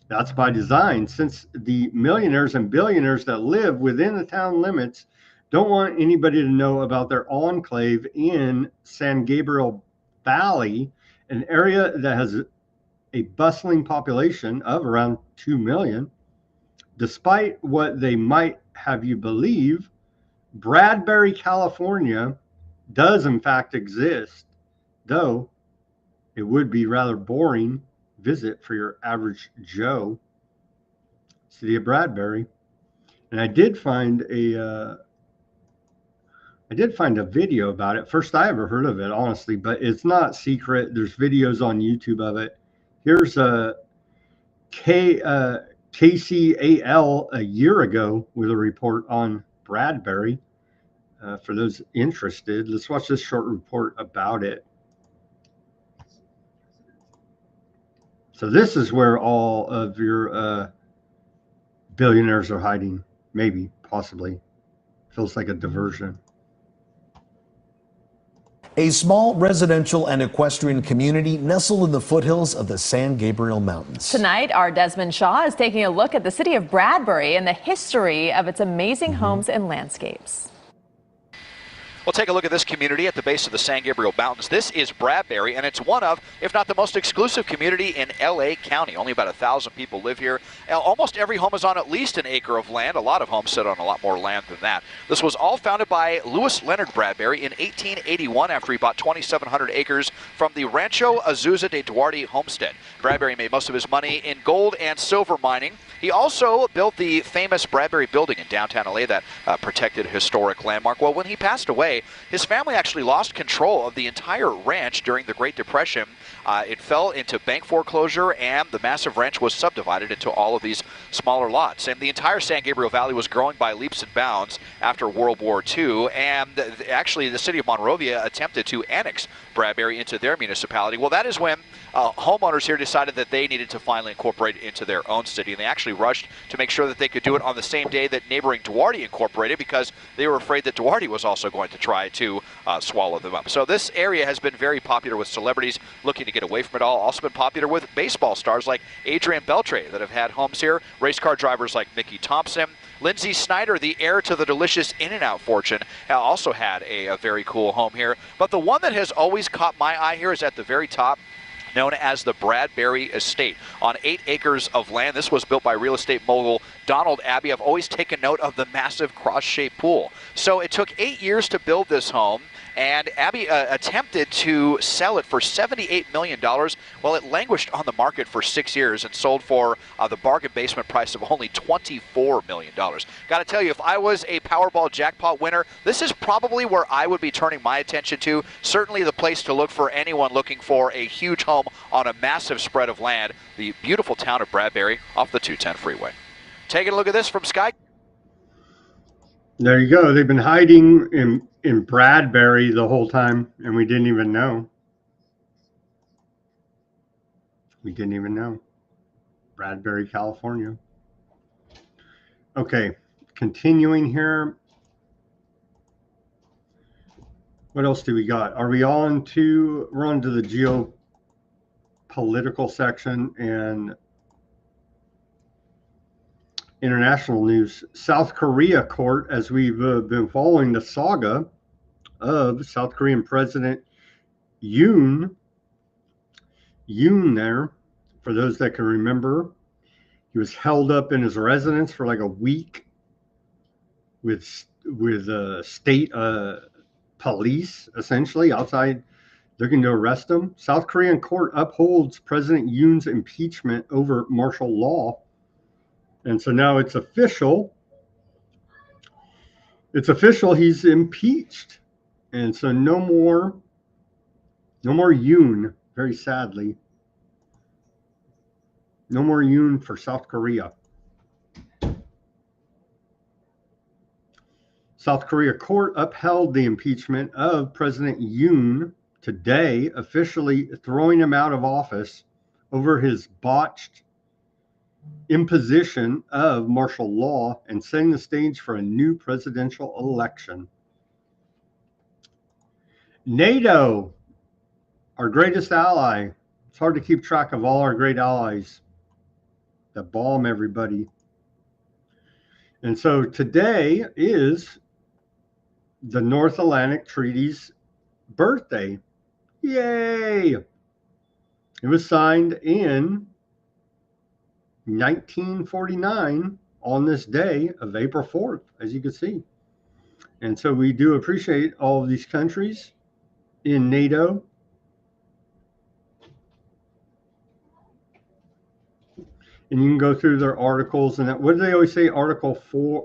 [SPEAKER 1] That's by design, since the millionaires and billionaires that live within the town limits don't want anybody to know about their enclave in San Gabriel Valley, an area that has a bustling population of around 2 million. Despite what they might have you believe, Bradbury, California does in fact exist, though it would be rather boring visit for your average Joe. City of Bradbury. And I did find a video about it. First I ever heard of it, honestly, but it's not secret. There's videos on YouTube of it. Here's a KCAL a year ago with a report on Bradbury. For those interested, let's watch this short report about it. So this is where all of your billionaires are hiding. Maybe, possibly. Feels like a diversion.
[SPEAKER 12] A small residential and equestrian community nestled in the foothills of the San Gabriel Mountains.
[SPEAKER 13] Tonight, our Desmond Shaw is taking a look at the city of Bradbury and the history of its amazing homes and landscapes.
[SPEAKER 14] We'll take a look at this community at the base of the San Gabriel Mountains. This is Bradbury, and it's one of, if not the most exclusive community in LA County. Only about 1,000 people live here. Almost every home is on at least an acre of land. A lot of homes sit on a lot more land than that. This was all founded by Louis Leonard Bradbury in 1881 after he bought 2,700 acres from the Rancho Azusa de Duarte homestead. Bradbury made most of his money in gold and silver mining. He also built the famous Bradbury building in downtown LA, that protected historic landmark. Well, when he passed away, his family actually lost control of the entire ranch during the Great Depression. It fell into bank foreclosure, and the massive ranch was subdivided into all of these smaller lots. And the entire San Gabriel Valley was growing by leaps and bounds after World War II. And actually, the city of Monrovia attempted to annex Bradbury into their municipality. Well, that is when homeowners here decided that they needed to finally incorporate it into their own city. And they actually rushed to make sure that they could do it on the same day that neighboring Duarte incorporated, because they were afraid that Duarte was also going to try to swallow them up. So this area has been very popular with celebrities looking to get away from it all. Also been popular with baseball stars like Adrian Beltre that have had homes here. Race car drivers like Mickey Thompson. Lindsay Snyder, the heir to the delicious In-N-Out fortune, also had a very cool home here. But the one that has always caught my eye here is at the very top, known as the Bradbury Estate, on 8 acres of land. This was built by real estate mogul Donald Abbey. I've always taken note of the massive cross-shaped pool. So it took 8 years to build this home, and Abbey attempted to sell it for $78 million. Well, it languished on the market for 6 years and sold for the bargain basement price of only $24 million. Got to tell you, if I was a Powerball jackpot winner, this is probably where I would be turning my attention to. Certainly the place to look for anyone looking for a huge home on a massive spread of land, the beautiful town of Bradbury off the 210 freeway. Taking a look at this from Sky.
[SPEAKER 1] There you go. They've been hiding in Bradbury the whole time, and we didn't even know. We didn't even know. Bradbury, California. Okay, continuing here. What else do we got? Are we on to, we're on to the geopolitical section and international news. South Korea court, as we've been following the saga of South Korean President Yoon there, for those that can remember, he was held up in his residence for like a week with state police essentially outside looking to arrest him. South Korean court upholds President Yoon's impeachment over martial law. And so now it's official. It's official. He's impeached. And so no more Yoon, very sadly. No more Yoon for South Korea. South Korea court upheld the impeachment of President Yoon today, officially throwing him out of office over his botched imposition of martial law and setting the stage for a new presidential election. NATO, our greatest ally. It's hard to keep track of all our great allies that bomb everybody. And so today is the North Atlantic Treaty's birthday. Yay! It was signed in 1949 on this day of April 4th, as you can see. And so we do appreciate all of these countries in NATO. And you can go through their articles. And what do they always say? Article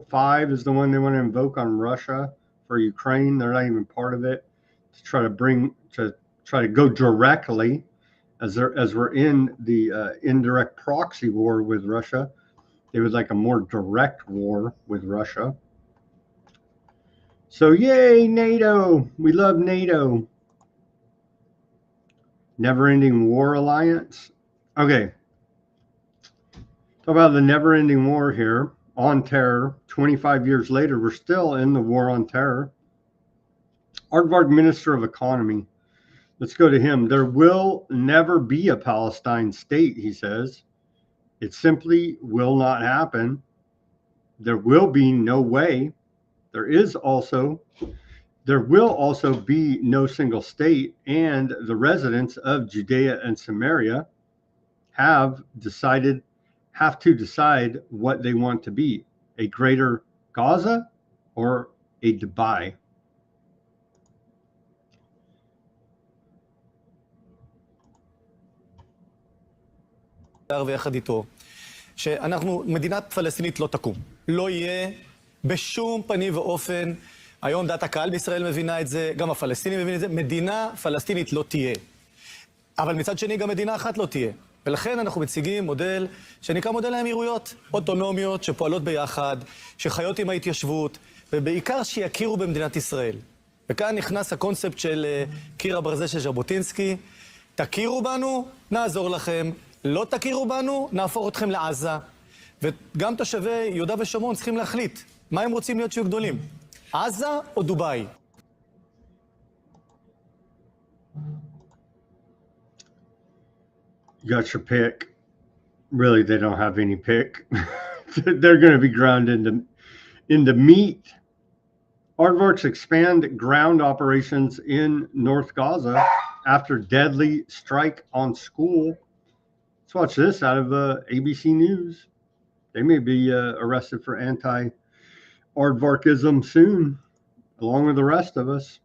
[SPEAKER 1] 5 is the one they want to invoke on Russia for Ukraine. They're not even part of it. To try to go directly, as we're in the indirect proxy war with Russia. They would like a more direct war with Russia. So yay, NATO! We love NATO. Never-ending war alliance. Okay. Talk about the never-ending war here on terror. 25 years later, we're still in the war on terror. Aardvark, Minister of Economy. Let's go to him. There will never be a Palestine state, he says. It simply will not happen. There will be no way. There will also be no single state, and the residents of Judea and Samaria have to decide what they want to be, a greater Gaza or a Dubai.
[SPEAKER 15] ויחד איתו, שאנחנו, מדינת פלסטינית לא תקום. לא יהיה בשום פנים ואופן. היום דעת הקהל בישראל מבינה את זה, גם הפלסטינים מבינים את זה. מדינה פלסטינית לא תהיה. אבל מצד שני גם מדינה אחת לא תהיה. ולכן אנחנו מציגים מודל שנקרא מודל האמירויות, אוטונומיות שפועלות ביחד, שחיות עם ההתיישבות, ובעיקר שיכירו במדינת ישראל. וכאן נכנס הקונספט של קיר הברזל של ז'בוטינסקי. תכירו בנו, נעזור לכם. לא תכירו בנו, נהפוך אתכם לעזה. וגם תושבי יהודה ושומרון צריכים להחליט מה הם רוצים להיות שיהיו גדולים. עזה או דובאי?
[SPEAKER 1] You got your pick. Really, they don't have any pick. They're going to be ground into meat. Aardvarks expand ground operations in North Gaza after deadly strike on school. Let's watch this out of ABC News. They may be arrested for anti-Aardvarkism soon, along with the rest of us.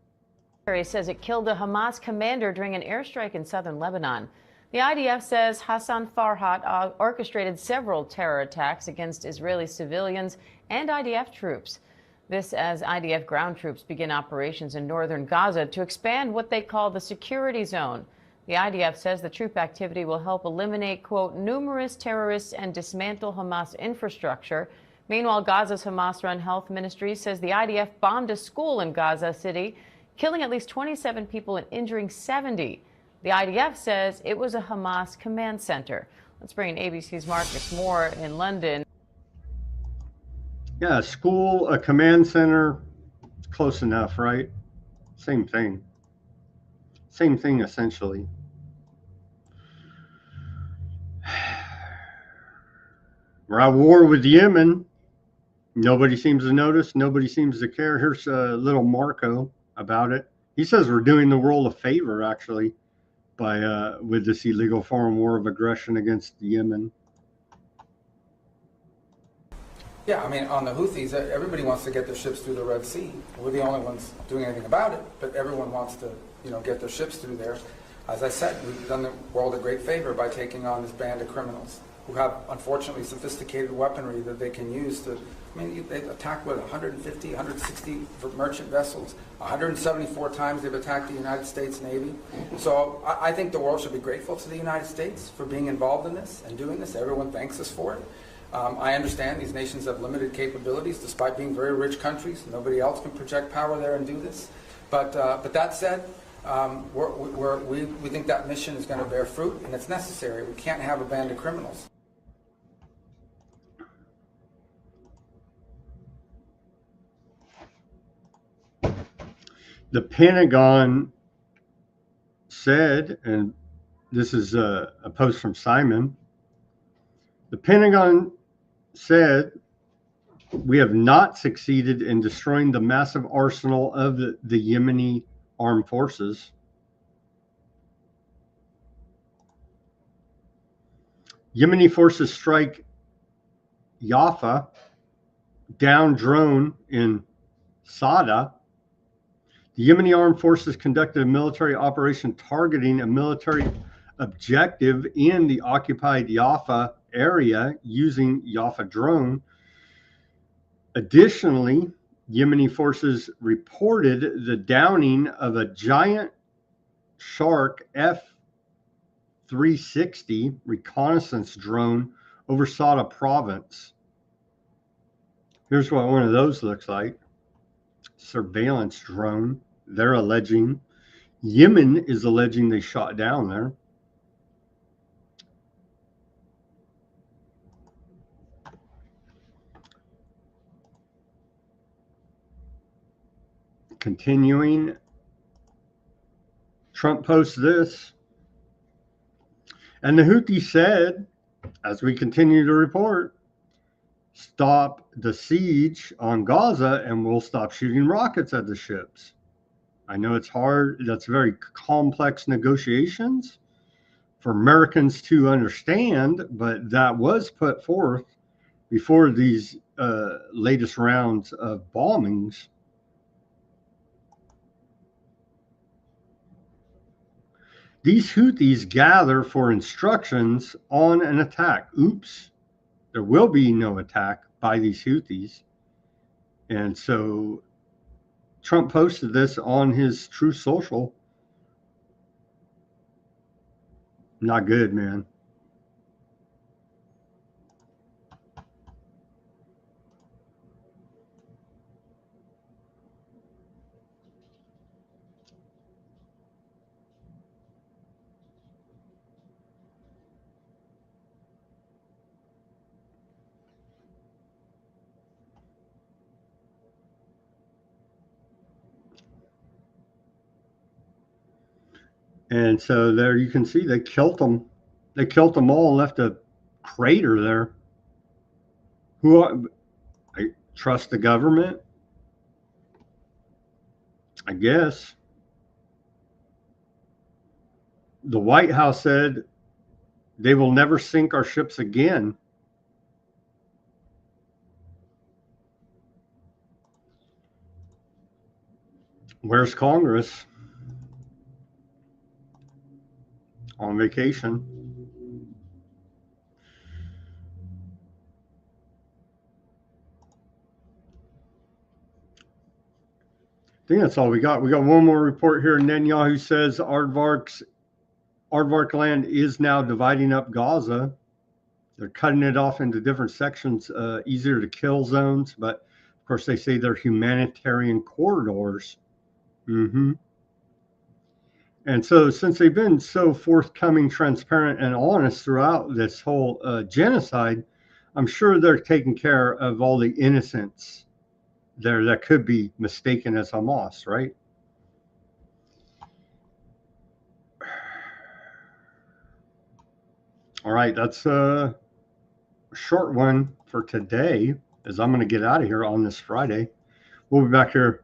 [SPEAKER 16] Says it killed a Hamas commander during an airstrike in southern Lebanon. The IDF says Hassan Farhat orchestrated several terror attacks against Israeli civilians and IDF troops. This as IDF ground troops begin operations in northern Gaza to expand what they call the security zone. The IDF says the troop activity will help eliminate, quote, numerous terrorists and dismantle Hamas infrastructure. Meanwhile, Gaza's Hamas-run health ministry says the IDF bombed a school in Gaza City, killing at least 27 people and injuring 70. The IDF says it was a Hamas command center. Let's bring in ABC's Marcus Moore in London.
[SPEAKER 1] Yeah, a school, a command center, close enough, right? Same thing. Same thing, essentially. We're at war with Yemen. Nobody seems to notice. Nobody seems to care. Here's a little Marco about it. He says we're doing the world a favor, actually, by with this illegal foreign war of aggression against Yemen.
[SPEAKER 17] Yeah, I mean, on the Houthis, everybody wants to get their ships through the Red Sea. We're the only ones doing anything about it, but everyone wants to, get their ships through there. As I said, we've done the world a great favor by taking on this band of criminals who have, unfortunately, sophisticated weaponry that they can use to, they attacked, 150, 160 merchant vessels. 174 times they've attacked the United States Navy. So I think the world should be grateful to the United States for being involved in this and doing this. Everyone thanks us for it. I understand these nations have limited capabilities despite being very rich countries. Nobody else can project power there and do this. But that said, we think that mission is going to bear fruit and it's necessary. We can't have a band of criminals.
[SPEAKER 1] The Pentagon said, and this is a post from Simon, the Pentagon said, we have not succeeded in destroying the massive arsenal of the Yemeni armed forces. Yemeni forces strike Jaffa, down drone in Sada. The Yemeni armed forces conducted a military operation targeting a military objective in the occupied Jaffa area using Jaffa drone. Additionally, Yemeni forces reported the downing of a giant Shark F-360 reconnaissance drone over Sada province. Here's what one of those looks like. Surveillance drone. They're alleging. Yemen is alleging they shot down there. Continuing, Trump posts this. And the Houthis said, as we continue to report, stop the siege on Gaza and we'll stop shooting rockets at the ships. I know it's hard. That's very complex negotiations for Americans to understand, but that was put forth before these latest rounds of bombings. These Houthis gather for instructions on an attack. Oops, there will be no attack by these Houthis. And so Trump posted this on his Truth Social. Not good, man. And so there you can see they killed them. They killed them all and left a crater there. I trust the government? I guess. The White House said they will never sink our ships again. Where's Congress? On vacation. I think that's all we got. We got one more report here. Netanyahu says Aardvark land is now dividing up Gaza. They're cutting it off into different sections, easier to kill zones, but of course they say they're humanitarian corridors. And so since they've been so forthcoming, transparent, and honest throughout this whole genocide, I'm sure they're taking care of all the innocents there that could be mistaken as Hamas, right? All right, that's a short one for today, as I'm going to get out of here on this Friday. We'll be back here,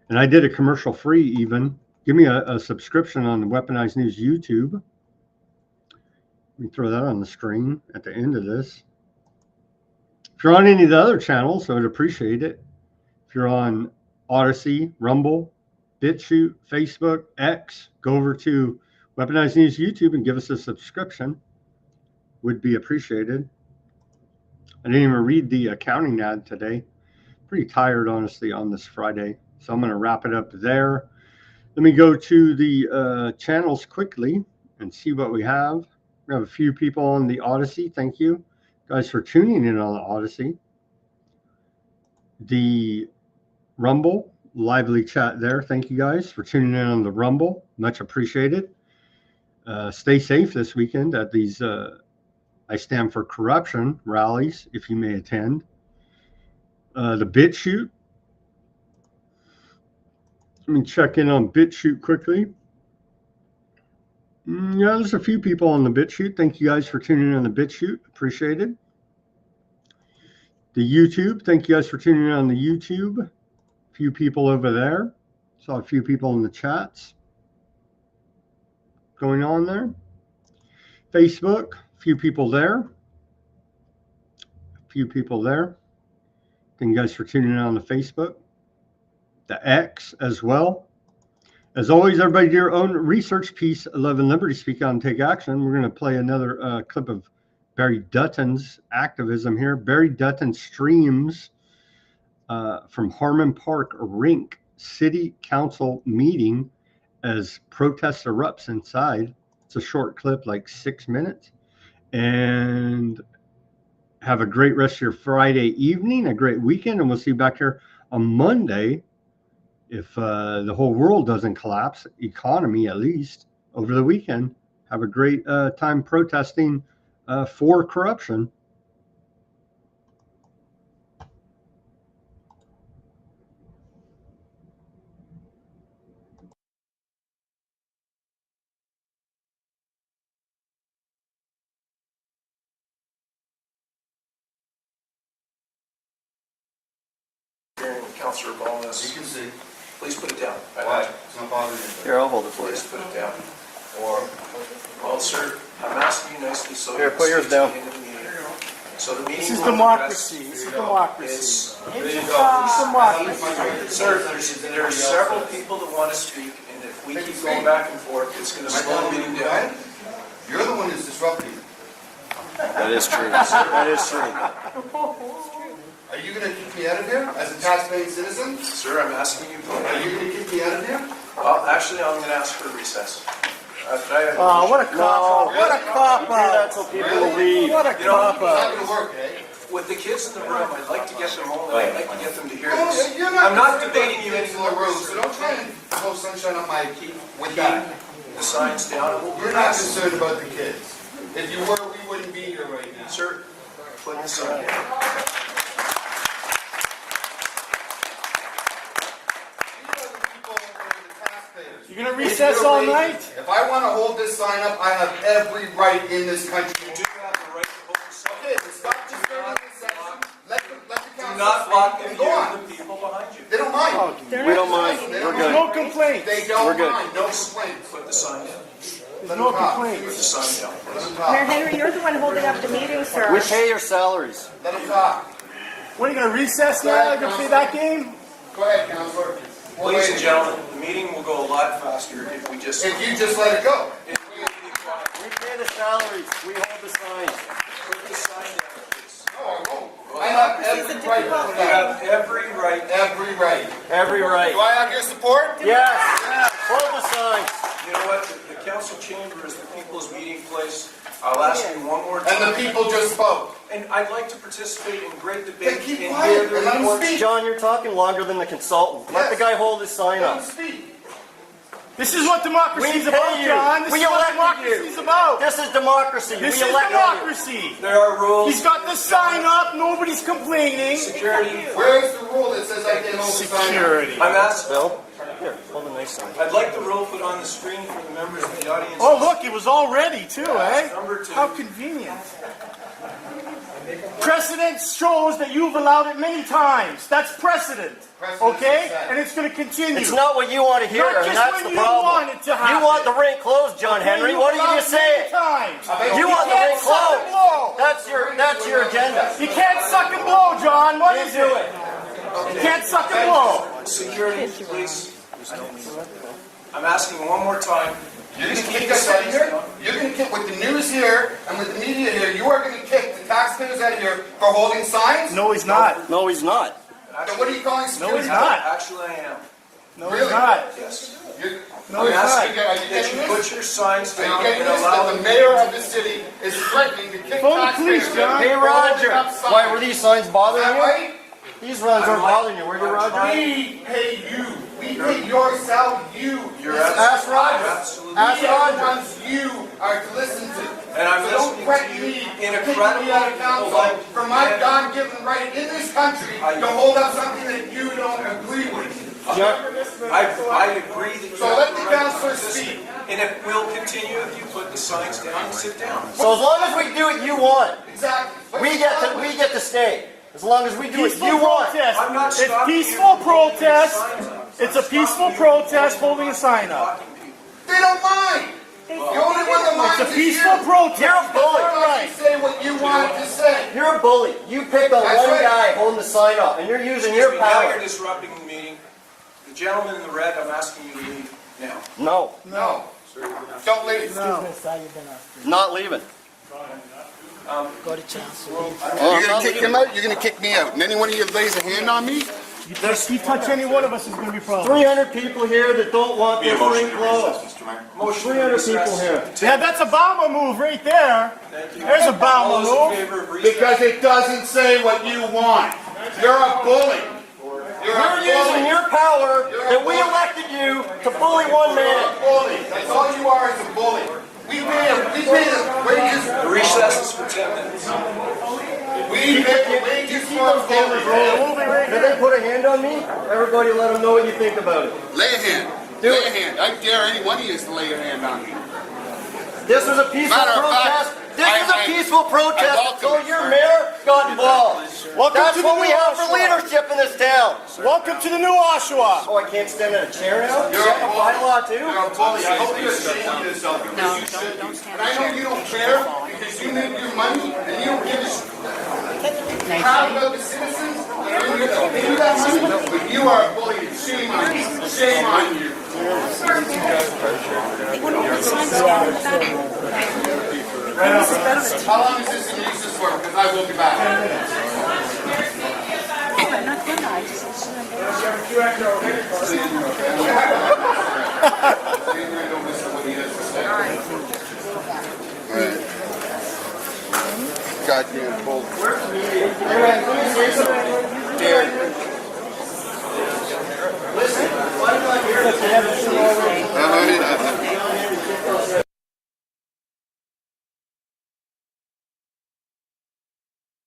[SPEAKER 1] and I did a commercial free even. Give me a subscription on the Weaponized News YouTube. Let me throw that on the screen at the end of this. If you're on any of the other channels, I would appreciate it. If you're on Odysee, Rumble, Bitchute, Facebook, X, go over to Weaponized News YouTube and give us a subscription. Would be appreciated. I didn't even read the accounting ad today. Pretty tired, honestly, on this Friday. So I'm going to wrap it up there. Let me go to the channels quickly and see what we have. We have a few people on the Odysee. Thank you guys for tuning in on the Odysee. The Rumble, lively chat there. Thank you guys for tuning in on the Rumble. Much appreciated. Stay safe this weekend at these I Stand for Corruption rallies, if you may attend. The Bitchute. Let me check in on Bitchute quickly. Yeah, there's a few people on the Bitchute. Thank you guys for tuning in on the Bitchute. Appreciate it. The YouTube. Thank you guys for tuning in on the YouTube. A few people over there. Saw a few people in the chats going on there. Facebook. A few people there. A few people there. Thank you guys for tuning in on the Facebook. The X as well. As always, everybody do your own research. Peace, love, and liberty. Speak out and take action. We're going to play another clip of Barry Dutton's activism here. Barry Dutton streams from Harmon Park Rink City Council meeting as protest erupts inside. It's a short clip, like 6 minutes. And have a great rest of your Friday evening, a great weekend, and we'll see you back here on Monday. If the whole world doesn't collapse, economy at least, over the weekend. Have a great time protesting for corruption.
[SPEAKER 18] Councilor Bonus. You can see. Please put it down.
[SPEAKER 19] Why? It's not bothering me.
[SPEAKER 18] Here, I'll hold it for you. Please put it down. Or, well, sir, I'm asking you nicely so
[SPEAKER 19] Here, put yours down.
[SPEAKER 18] So the meeting.
[SPEAKER 2] This is democracy. This is democracy.
[SPEAKER 18] There you
[SPEAKER 2] Democracy.
[SPEAKER 18] Sir, there are several people that want to speak, and if we keep going back and forth, it's going to slow the meeting down.
[SPEAKER 19] You're the one who's disrupting.
[SPEAKER 18] That is true. That is true.
[SPEAKER 19] Are you going to kick me out of here as a taxpaying citizen?
[SPEAKER 18] Sir, I'm asking you.
[SPEAKER 19] Are you going to kick me out of here?
[SPEAKER 18] Well, actually, I'm going to ask for a recess.
[SPEAKER 2] Oh, what a cop-out. What a cop-out. What a cop-out.
[SPEAKER 18] With the kids in the room, I'd like to get them home. I'd like to get them to hear this. I'm not debating you anymore,
[SPEAKER 19] so don't try and blow sunshine on my with that.
[SPEAKER 18] The signs down.
[SPEAKER 19] We're not concerned about the kids. If you were, we wouldn't be here right now.
[SPEAKER 18] Sir, put the sign down.
[SPEAKER 2] You You're going to recess all night?
[SPEAKER 19] If I want to hold this sign up, I have every right in this country. You do have the right to hold the sign. Okay, then stop disturbing the session. Let the council
[SPEAKER 18] Do not block the
[SPEAKER 19] and
[SPEAKER 18] view
[SPEAKER 19] go
[SPEAKER 18] of
[SPEAKER 19] on.
[SPEAKER 18] the people behind you.
[SPEAKER 19] They don't mind.
[SPEAKER 2] We don't mind.
[SPEAKER 19] We're
[SPEAKER 2] There's no complaints.
[SPEAKER 19] They don't mind. No complaints.
[SPEAKER 18] Put the sign down.
[SPEAKER 2] There's no
[SPEAKER 18] Put the
[SPEAKER 2] complaints.
[SPEAKER 18] sign down.
[SPEAKER 19] Let them talk.
[SPEAKER 3] Mayor Henry, you're the one holding up the meeting, sir.
[SPEAKER 20] We pay your salaries.
[SPEAKER 19] Let them talk.
[SPEAKER 2] What, are you going to recess now? You're going to play that game?
[SPEAKER 19] Go ahead, Councilor.
[SPEAKER 18] Ladies and gentlemen, the meeting will go a lot faster if we just...
[SPEAKER 19] If you just let it go.
[SPEAKER 20] We pay the salaries. We hold the signs.
[SPEAKER 18] Put the sign down, please.
[SPEAKER 19] No, I won't. I have every right to
[SPEAKER 18] You have every right.
[SPEAKER 19] Every right.
[SPEAKER 20] Every right.
[SPEAKER 19] Do I have your support?
[SPEAKER 20] Yes. Hold the signs.
[SPEAKER 18] You know what? The council chamber is the people's meeting place. I'll ask you one more time.
[SPEAKER 19] And the people just spoke.
[SPEAKER 18] And I'd like to participate in great debate.
[SPEAKER 19] Then keep
[SPEAKER 18] and
[SPEAKER 19] quiet
[SPEAKER 18] hear the
[SPEAKER 19] and let them
[SPEAKER 18] reports.
[SPEAKER 19] speak.
[SPEAKER 20] John, you're talking longer than the consultant. Let the guy hold his sign
[SPEAKER 19] Let
[SPEAKER 20] up.
[SPEAKER 19] them speak.
[SPEAKER 2] This is what democracy is about,
[SPEAKER 20] pay you.
[SPEAKER 2] John. This
[SPEAKER 20] We
[SPEAKER 2] is what
[SPEAKER 20] elected
[SPEAKER 2] democracy
[SPEAKER 20] you.
[SPEAKER 2] is about.
[SPEAKER 20] This is democracy.
[SPEAKER 2] This
[SPEAKER 20] We
[SPEAKER 2] is
[SPEAKER 20] elected
[SPEAKER 2] democracy.
[SPEAKER 18] There are rules.
[SPEAKER 2] He's got the sign up. Nobody's complaining.
[SPEAKER 18] Security.
[SPEAKER 19] Where's the rule that says I can't hold the sign?
[SPEAKER 2] Security.
[SPEAKER 18] I'm asking.
[SPEAKER 20] Bill, here, hold a nice sign.
[SPEAKER 18] I'd like the rule put on the screen for the members of the audience.
[SPEAKER 2] Oh, look, it was all ready, too, eh?
[SPEAKER 18] Number 2.
[SPEAKER 2] How convenient. Precedent shows that you've allowed it many times. That's precedent. Okay? And it's going to continue.
[SPEAKER 20] It's not what you want to hear,
[SPEAKER 2] Not
[SPEAKER 20] and
[SPEAKER 2] just
[SPEAKER 20] that's
[SPEAKER 2] when
[SPEAKER 20] the
[SPEAKER 2] you
[SPEAKER 20] problem.
[SPEAKER 2] want it to happen.
[SPEAKER 20] You want the rink closed, John Henry. What are you going to say? You want the rink closed. That's your agenda.
[SPEAKER 2] You can't suck and blow, John. What is it? You can't suck and blow.
[SPEAKER 18] Security, please. I'm asking one more time.
[SPEAKER 19] You're going to kick us out of here? You're going to kick, with the news here and with the media here, you are going to kick the taxpayers out of here for holding signs?
[SPEAKER 2] No, he's not.
[SPEAKER 20] No, he's not.
[SPEAKER 19] Then what are you calling security?
[SPEAKER 2] No, he's not.
[SPEAKER 18] Actually, I am.
[SPEAKER 2] No,
[SPEAKER 19] Really?
[SPEAKER 2] he's not.
[SPEAKER 18] Yes.
[SPEAKER 2] No,
[SPEAKER 18] I'm
[SPEAKER 2] he's
[SPEAKER 18] asking
[SPEAKER 2] not.
[SPEAKER 19] Are you
[SPEAKER 18] that
[SPEAKER 19] getting
[SPEAKER 18] you
[SPEAKER 19] this?
[SPEAKER 18] put your signs
[SPEAKER 19] Are
[SPEAKER 18] down
[SPEAKER 19] you getting
[SPEAKER 18] and
[SPEAKER 19] this?
[SPEAKER 18] allow
[SPEAKER 19] That the mayor of the city is threatening to kick
[SPEAKER 2] Phone the
[SPEAKER 19] taxpayers
[SPEAKER 2] police, John.
[SPEAKER 19] out
[SPEAKER 20] Hey,
[SPEAKER 19] for holding
[SPEAKER 20] Roger.
[SPEAKER 19] up signs.
[SPEAKER 20] Why, were these signs bothering
[SPEAKER 19] Is that
[SPEAKER 20] you?
[SPEAKER 19] right?
[SPEAKER 20] These runs aren't bothering you, were you, Roger?
[SPEAKER 19] We pay you. We pay your salary.
[SPEAKER 20] Ask Roger. Ask
[SPEAKER 19] We are the
[SPEAKER 20] Roger.
[SPEAKER 19] ones you are to listen to.
[SPEAKER 18] And I'm
[SPEAKER 19] so don't
[SPEAKER 18] listening
[SPEAKER 19] threaten
[SPEAKER 18] to you
[SPEAKER 19] me
[SPEAKER 18] in a
[SPEAKER 19] kick
[SPEAKER 18] credible,
[SPEAKER 19] me out of council
[SPEAKER 18] polite
[SPEAKER 19] for my
[SPEAKER 18] manner.
[SPEAKER 19] God-given right in this country to hold up something that you don't agree with.
[SPEAKER 18] I agree that you
[SPEAKER 19] So
[SPEAKER 18] have
[SPEAKER 19] let
[SPEAKER 18] the
[SPEAKER 19] the
[SPEAKER 18] right to
[SPEAKER 19] councillor
[SPEAKER 18] participate.
[SPEAKER 19] speak.
[SPEAKER 18] And it will continue if you put the signs down and sit down.
[SPEAKER 20] So as long as we do what you want,
[SPEAKER 19] Exactly.
[SPEAKER 20] we get to stay. As long as we do what
[SPEAKER 2] Peaceful
[SPEAKER 20] you want.
[SPEAKER 2] protest.
[SPEAKER 18] I'm not
[SPEAKER 2] It's
[SPEAKER 18] stopping you
[SPEAKER 2] peaceful
[SPEAKER 18] from holding your
[SPEAKER 2] protest.
[SPEAKER 18] signs up.
[SPEAKER 2] It's a peaceful protest holding a sign up.
[SPEAKER 19] They don't mind. The only one that minds
[SPEAKER 2] It's a
[SPEAKER 19] is
[SPEAKER 2] peaceful
[SPEAKER 19] you.
[SPEAKER 2] protest.
[SPEAKER 20] You're a bully.
[SPEAKER 19] You're not to say what you wanted to say.
[SPEAKER 20] You're a bully. You picked on
[SPEAKER 19] That's
[SPEAKER 20] one
[SPEAKER 19] right.
[SPEAKER 20] guy holding the sign up, and you're using your
[SPEAKER 18] Now
[SPEAKER 20] power.
[SPEAKER 18] you're disrupting the meeting. The gentleman in the red, I'm asking you to leave now.
[SPEAKER 20] No,
[SPEAKER 19] No. Don't leave.
[SPEAKER 20] not leaving.
[SPEAKER 19] You're going to kick him out? You're going to kick me out? And any one of you lays a hand on me?
[SPEAKER 2] If you touch any one of us, is going to be a problem.
[SPEAKER 20] 300 people here that don't want this ring closed. 300 people here.
[SPEAKER 2] Yeah, that's a Obama move right there. There's a Obama move.
[SPEAKER 19] Because it doesn't say what you want. You're a bully.
[SPEAKER 20] You're using your power that we elected you to bully one
[SPEAKER 19] You're
[SPEAKER 20] man.
[SPEAKER 19] a bully. That's all you are, is a bully. We pay the wages.
[SPEAKER 18] The recess is for 10 minutes.
[SPEAKER 19] We pay the wages for a bully.
[SPEAKER 20] Did they put a hand on me? Everybody let them know what you think about it.
[SPEAKER 19] Lay a hand.
[SPEAKER 20] Do
[SPEAKER 19] Lay
[SPEAKER 20] it.
[SPEAKER 19] a hand. I dare any one of you to lay your hand on me.
[SPEAKER 20] This was a peaceful
[SPEAKER 19] Matter of
[SPEAKER 20] protest.
[SPEAKER 19] fact,
[SPEAKER 20] This is a peaceful
[SPEAKER 19] I
[SPEAKER 20] protest,
[SPEAKER 19] welcome
[SPEAKER 20] so
[SPEAKER 19] it,
[SPEAKER 20] your
[SPEAKER 19] sir.
[SPEAKER 20] mayor got involved.
[SPEAKER 2] Welcome
[SPEAKER 20] That's
[SPEAKER 2] to the
[SPEAKER 20] what we
[SPEAKER 2] new
[SPEAKER 20] have for
[SPEAKER 2] Oshawa.
[SPEAKER 20] leadership in this town.
[SPEAKER 2] Welcome to the new Oshawa.
[SPEAKER 20] Oh, I can't stand in a chair now?
[SPEAKER 19] You're
[SPEAKER 20] You're
[SPEAKER 19] a
[SPEAKER 20] a bylaw too?
[SPEAKER 19] You're a bully. I hope you're ashamed of yourself. Because you should be. And I know you don't care because you make your money and you don't give a shit. Proud about the citizens that are going to pay you that money, but you are a bully. Shame on you. Shame on you. How long is this in recess for? Because I will be back. Don't listen to what he has to say. Right. Goddamn bull.
[SPEAKER 20] Listen, why am I here?